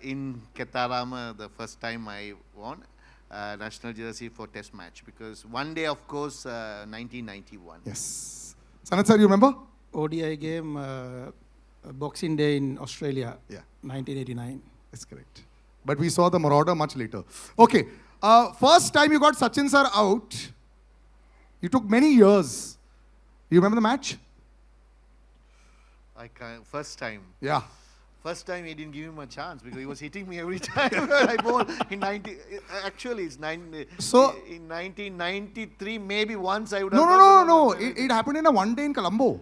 In Ketarama, the first time I won national jersey for test match because one day, of course, 1991. Yes. Sanath sir, you remember? ODI game, Boxing Day in Australia. Yeah. 1989. That's correct. But we saw the Marauder much later. Okay. First time you got Sachin sir out, you took many years. You remember the match? I can't, first time. Yeah. First time he didn't give him a chance because he was hitting me every time I bowled. In 90, actually it's So in 1993 maybe once I would No, have. no, no, no. It happened in a one day in Colombo.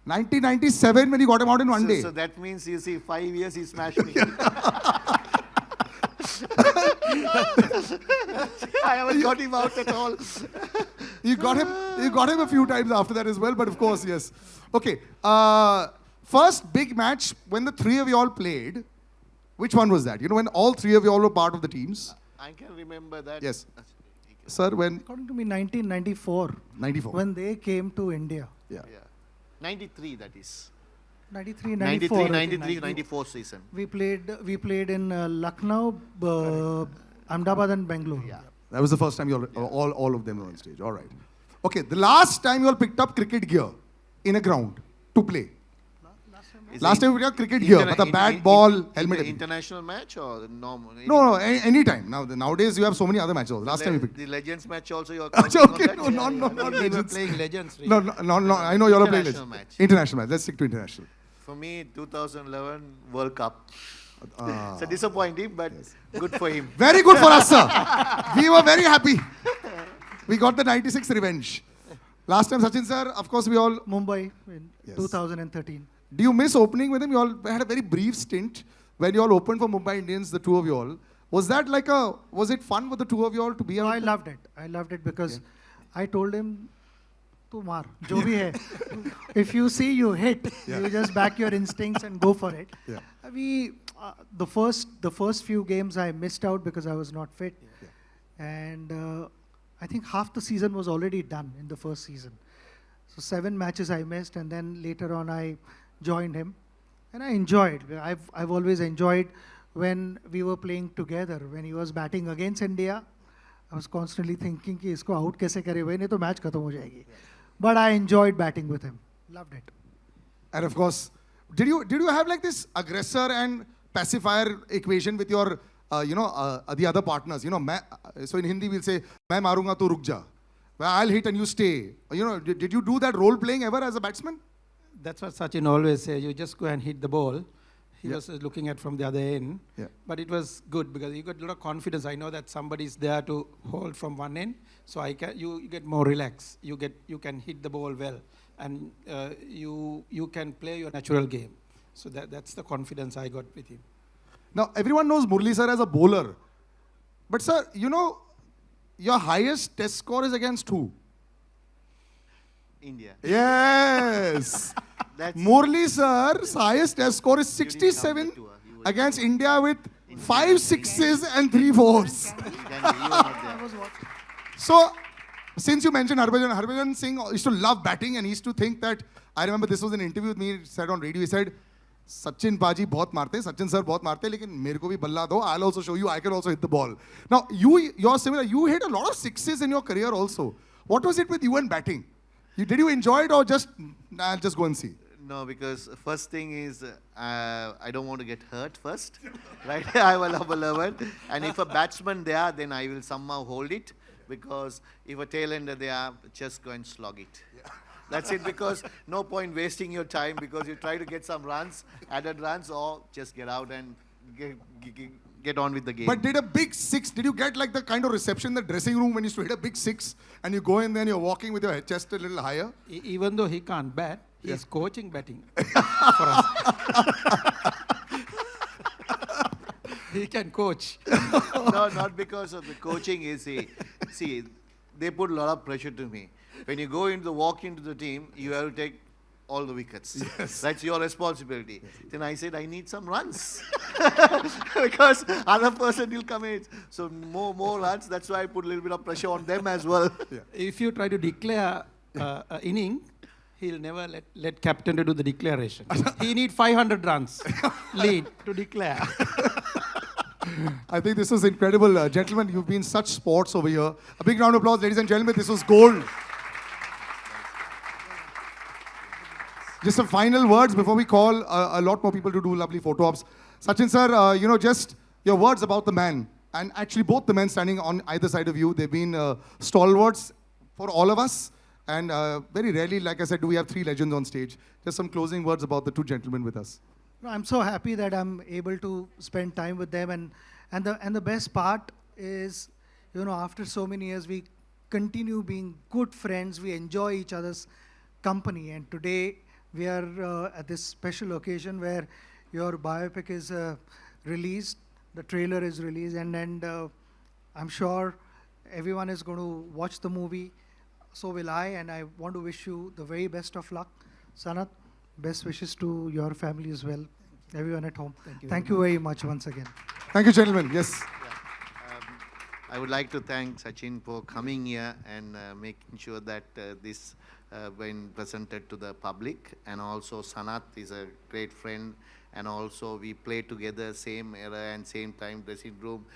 1997 when he got him out in one day. So that means you see 5 years he smashed me. I haven't got him out at all. You got him a few times after that as well, but of course, yes. Okay. First big match when the three of you all played. Which one was that? You know, when all three of you all were part of the teams? I can remember that. Yes. Sir, when? According to me, 1994. 94. When they came to India. Yeah. 93 that is. 93, 94. 93, 94 season. We played in Lucknow, Ahmedabad and Bangalore. Yeah. That was the first time you all of them were on stage. All right. Okay, the last time you all picked up cricket gear in a ground to play. Last time we picked up cricket gear, but the bat, ball, helmet. International match or normal? No, any time. Nowadays you have so many other matches. Last time we picked. The Legends match also you are Okay, no, not We were Legends. playing Legends. Really. No. I know you all are playing International Legends. match. International match. Let's stick to international. For me, 2011 World Cup. It's a disappointing, but good for him. Very good for us, sir. We were very happy. We got the 96 revenge. Last time, Sachin sir, of course, we all... Mumbai in 2013. Do you miss opening with him? You all had a very brief stint when you all opened for Mumbai Indians, the two of you all. Was that like was it fun with the two of you all to be out? I loved it. I loved it because I told him, tu maar, jo bhi hai. If you see, you hit. You just back your instincts and go for it. Yeah. The first few games I missed out because I was not fit. And I think half the season was already done in the first season. So 7 matches I missed, and then later on I joined him. And I enjoyed. I've always enjoyed when we were playing together. When he was batting against India, I was constantly thinking कि इसको out कैसे करे भाई नहीं तो match खत्म हो जाएगी. But I enjoyed batting with him. Loved it. And of course, did you have like this aggressor and pacifier equation with your the other partners? You know, so in Hindi we'll say मैं मारूंगा तो रुक जा. Well, I'll hit and you stay. You know, did you do that role playing ever as a batsman? That's what Sachin always says. You just go and hit the ball. He was looking at from the other end. Yeah. But it was good because you got a lot of confidence. I know that somebody's there to hold from one end. So you get more relaxed. You can hit the ball well. And you can play your natural game. So that's the confidence I got with him. Now, everyone knows Murali sir as a bowler. But sir, you know, your highest test score is against who? India. Yes. Murali sir's highest test score is 67 against India with 5 sixes and 3 fours. So, since you mentioned Harbhajan Singh used to love batting and he used to think that, I remember this was an interview with me, he said on radio, he said, Sachin Paji bahut marte, Sachin sir bahut marte, lekin mere ko bhi balla do, I'll also show you, I can also hit the ball. Now, you're similar, you hit a lot of sixes in your career also. What was it with you and batting? Did you enjoy it or just, nah, I'll just go and see? No, because first thing is I don't want to get hurt first, right? I will have a level, and if a batsman there, then I will somehow hold it, because if a tailender there, just go and slog it. Yeah. That's it, because no point wasting your time, because you try to get some runs, added runs, or just get out and get on with the game. But did a big six, did you get like the kind of reception in the dressing room when you used to hit a big six and you go in there and you're walking with your chest a little higher? Even though he can't bat, he's coaching batting for us. He can coach. No, not because of the coaching. See, they put a lot of pressure to me. When you walk into the team, you have to take all the wickets. Yes. That's your responsibility. Yes. Then I said, I need some runs. Because other person will come in. So more runs. That's why I put a little bit of pressure on them as well. Yeah. If you try to declare an inning, he'll never let captain to do the declaration. He need 500 runs lead to declare. I think this was incredible. Gentlemen, you've been such sports over here. A big round of applause, ladies and gentlemen. This was gold. Just some final words before we call a lot more people to do lovely photo ops. Sachin sir, just your words about the man. And actually both the men standing on either side of you, they've been stalwarts for all of us. And very rarely, like I said, do we have three legends on stage. Just some closing words about the two gentlemen with us. No, I'm so happy that I'm able to spend time with them. And the best part is, after so many years, we continue being good friends. We enjoy each other's company. And today, we are at this special occasion where your biopic is released, the trailer is released, and I'm sure everyone is going to watch the movie. So will I, and I want to wish you the very best of luck. Sanath, best wishes to your family as well, everyone at home. Thank you very much once again. Thank you, gentlemen. Yes. I would like to thank Sachin for coming here and making sure that this been presented to the public. And also Sanath is a great friend, and also we play together same era and same time dressing room.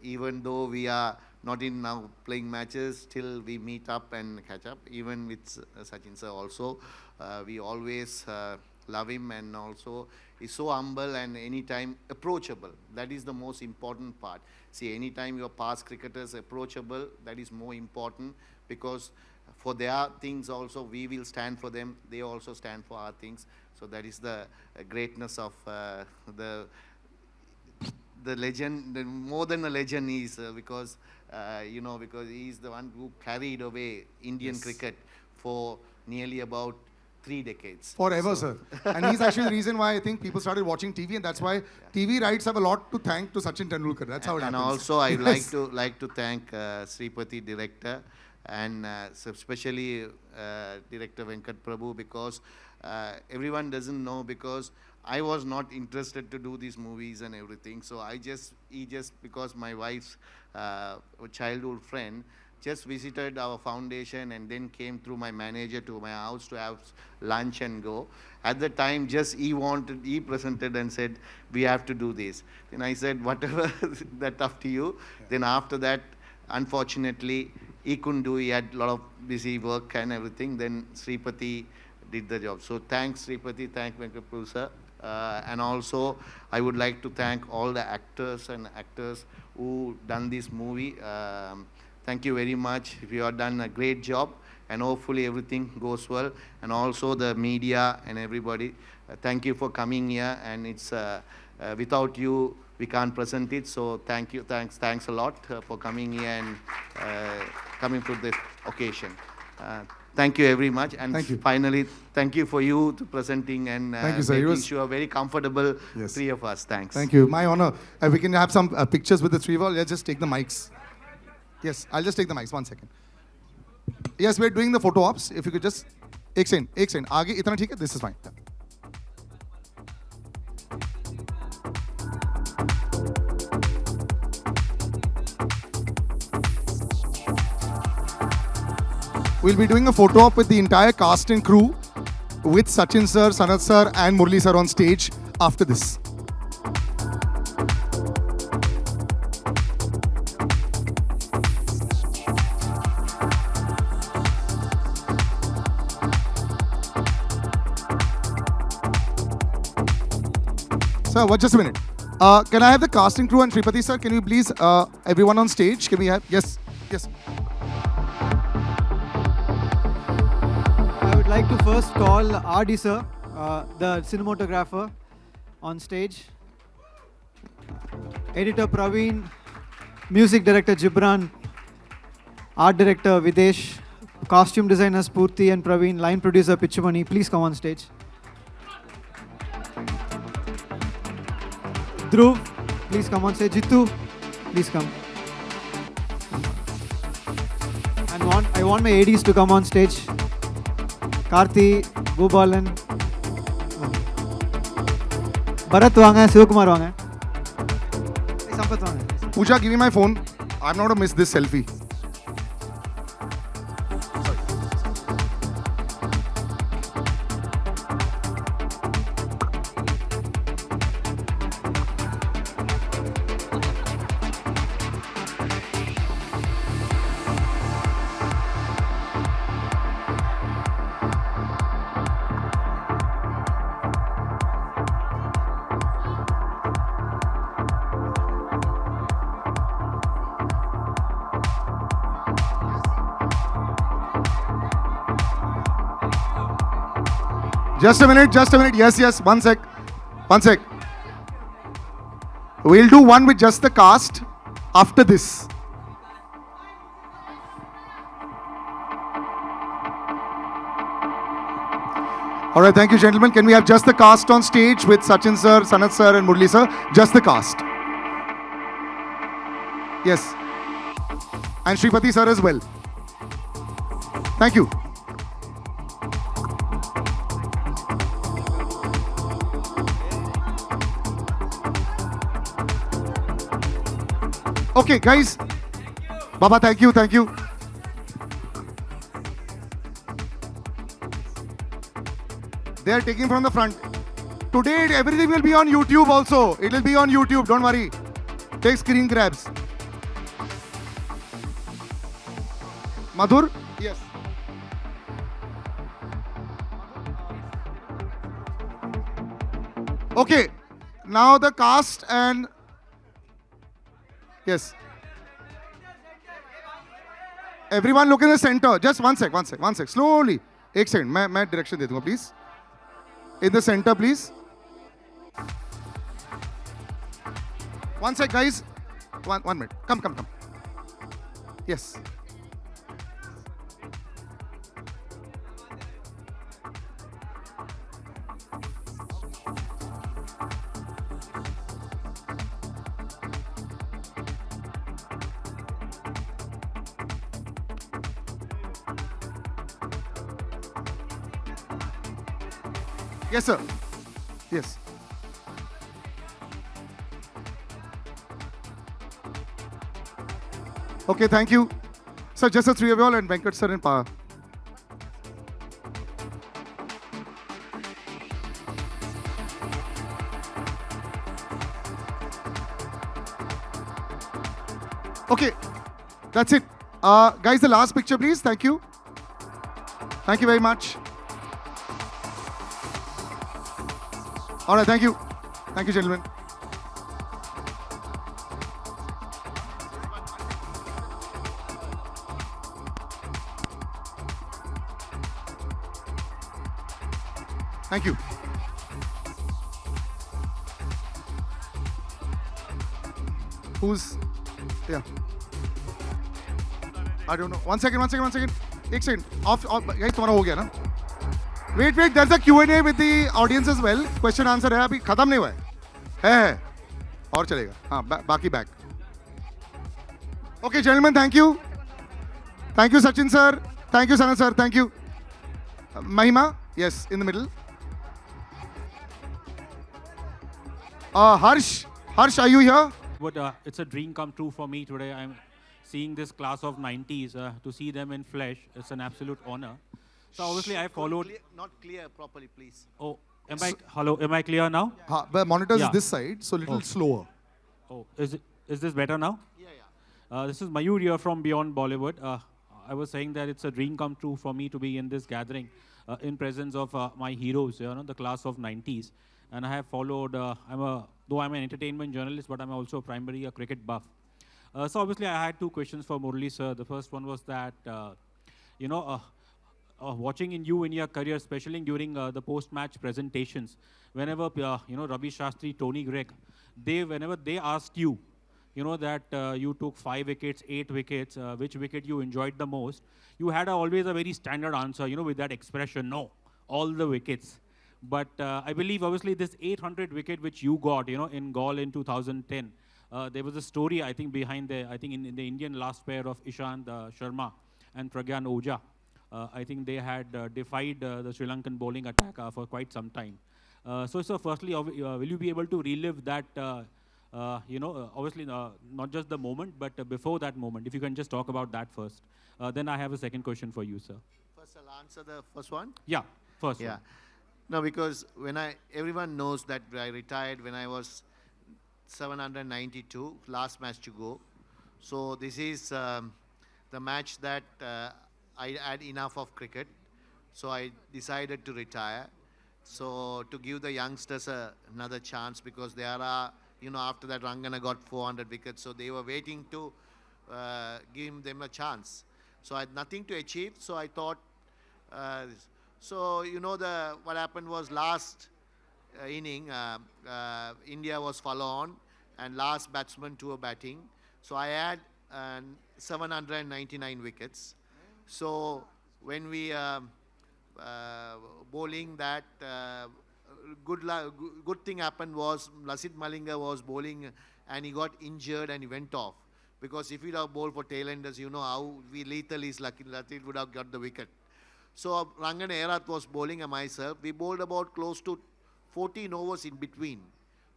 Even though we are not in now playing matches, still we meet up and catch up. Even with Sachin sir also, we always love him, and also he's so humble and anytime approachable. That is the most important part. See, anytime your past cricketers approachable, that is more important, because for their things also, we will stand for them. They also stand for our things. So that is the greatness of the legend. More than a legend is because, because he is the one who carried away Indian cricket for nearly about 3 decades. Forever, sir. And he's actually the reason why I think people started watching TV, and that's why TV rights have a lot to thank to Sachin Tendulkar. That's how it happens. And also, I would like to thank Sripathy, director, and especially director Venkat Prabhu, because everyone doesn't know, because I was not interested to do these movies and everything. So he just because my wife's childhood friend just visited our foundation and then came through my manager to my house to have lunch and go. At the time, he presented and said, we have to do this. Then I said, whatever, that's up to you. Yeah. Then after that, unfortunately, he couldn't do, he had a lot of busy work and everything. Then Sripathy did the job. So thanks Sripathy, thank Venkat Prabhu sir. And also, I would like to thank all the actors and actors who done this movie. Thank you very much. You have done a great job, and hopefully everything goes well. And also the media and everybody, thank you for coming here. And it's without you, we can't present it. So thank you, thanks a lot for coming here and coming to this occasion. Thank you very much. And finally, thank you for you to presenting and making sure very comfortable, three of us. Thanks. Thank you. My honor. We can have some pictures with the three of us. Let's just take the mics. Yes, I'll just take the mics. 1 second. Yes, we're doing the photo ops. If you could just... एक second. आगे इतना ठीक है? This is fine. We'll be doing a photo op with the entire cast and crew, with Sachin sir, Sanath sir and Murali sir on stage after this. Sir, just a minute. Can I have the casting crew and Sripathy sir? Can you please, everyone on stage? Can we have? Yes. Yes. I would like to first call RD sir, the cinematographer, on stage. Editor Praveen, music director Gibran, art director Videsh, costume designers Purti and Praveen, line producer Pichumani, please come on stage. Dhruv, please come on stage. Jitu, please come. And I want my ADs to come on stage. Karthi, Gopalan, Bharat Vanga, Sivakumar Vanga. Sampath Vanga. Pooja, give me my phone. I'm not going to miss this selfie. Just a minute. Yes, one sec. We'll do one with just the cast after this. All right, thank you, gentlemen. Can we have just the cast on stage with Sachin sir, Sanath sir and Murali sir? Just the cast. Yes. And Sripathy sir as well. Thank you. Okay, guys. Baba, thank you. They are taking from the front. Today, everything will be on YouTube also. It will be on YouTube, don't worry. Take screen grabs. Madhur? Yes. Okay, now the cast and... Yes. Everyone look in the center. Just one sec. Slowly. One second. I direction de dunga, please. In the center, please. One sec, guys. One minute. Come. Yes. Yes, sir. Yes. Okay, thank you. Sir, just the three of you all and Venkat sir and Pa. Okay, that's it. Guys, the last picture, please. Thank you. Thank you very much. All right, thank you. Thank you, gentlemen. Thank you. Who's... Yeah. I don't know. One second. One second. Off. Guys, तुम्हारा हो गया ना? Wait, there's a Q&A with the audience as well. Question answer है अभी खत्म नहीं हुआ है और चलेगा हाँ बाकी back. Okay, gentlemen, thank you. Thank you, Sachin sir. Thank you, Sanath sir. Thank you. Mahima, yes, in the middle. Harsh, are you here? But it's a dream come true for me today. I'm seeing this class of 90s. To see them in flesh, it's an absolute honor. So obviously I followed... Not clear properly, please. Oh, am I clear now? The monitor is this side, so a little slower. Oh, is this better now? Yeah. This is Mayur here from Beyond Bollywood. I was saying that it's a dream come true for me to be in this gathering in presence of my heroes, the class of 90s. and I have followed. Though I'm an entertainment journalist, but I'm also primarily a cricket buff. So obviously, I had two questions for Murali sir. The first one was that, you know, watching in your career, especially during the post-match presentations, whenever Ravi Shastri, Tony Gregg, whenever they asked you, that you took 5 wickets, 8 wickets, which wicket you enjoyed the most, you had always a very standard answer, with that expression, no, all the wickets. But I believe, obviously, this 800 wicket which you got, in Gaul in 2010, there was a story, I think, behind in the Indian last pair of Ishant Sharma and Pragyan Oja. I think they had defied the Sri Lankan bowling attack for quite some time. So, firstly, will you be able to relive that, obviously, not just the moment, but before that moment? If you can just talk about that first. Then I have a second question for you, sir. First, I'll answer the first one. Yeah, first one. No, because everyone knows that I retired when I was 792, last match to go. So this is the match that I had enough of cricket. So I decided to retire. So to give the youngsters another chance, because there are, after that Rangana got 400 wickets. So they were waiting to give them a chance. So I had nothing to achieve. So I thought, what happened was last inning, India was follow on and last batsman to a batting. So I had 799 wickets. So when we bowling that, good thing happened was Lasith Malinga was bowling and he got injured and he went off. Because if he'd have bowled for tailenders, how lethal is lucky, Lasith would have got the wicket. So Rangan Erath was bowling and myself. We bowled about close to 14 overs in between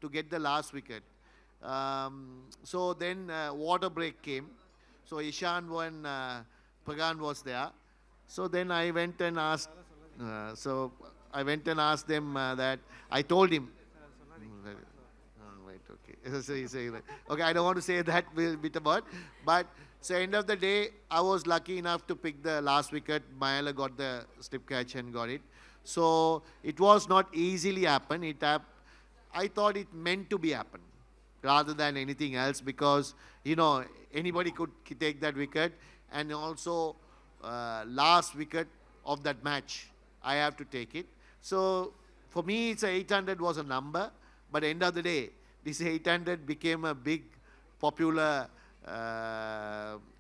to get the last wicket. So then water break came. So Ishan and Pragan was there. So then I went and asked. Them that I told him. Right, okay. Okay, I don't want to say that bit about. But so end of the day, I was lucky enough to pick the last wicket. Mayala got the slip catch and got it. So it was not easily happen. I thought it meant to be happen rather than anything else, because anybody could take that wicket, and also last wicket of that match I have to take it. So for me, it's 800 was a number, but end of the day, this 800 became a big popular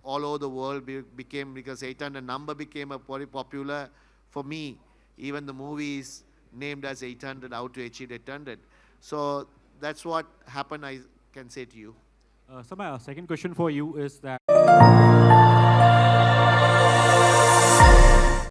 all over the world, because 800 number became a very popular for me. Even the movie is named as 800, how to achieve 800. So that's what happened, I can say to you. So my second question for you is that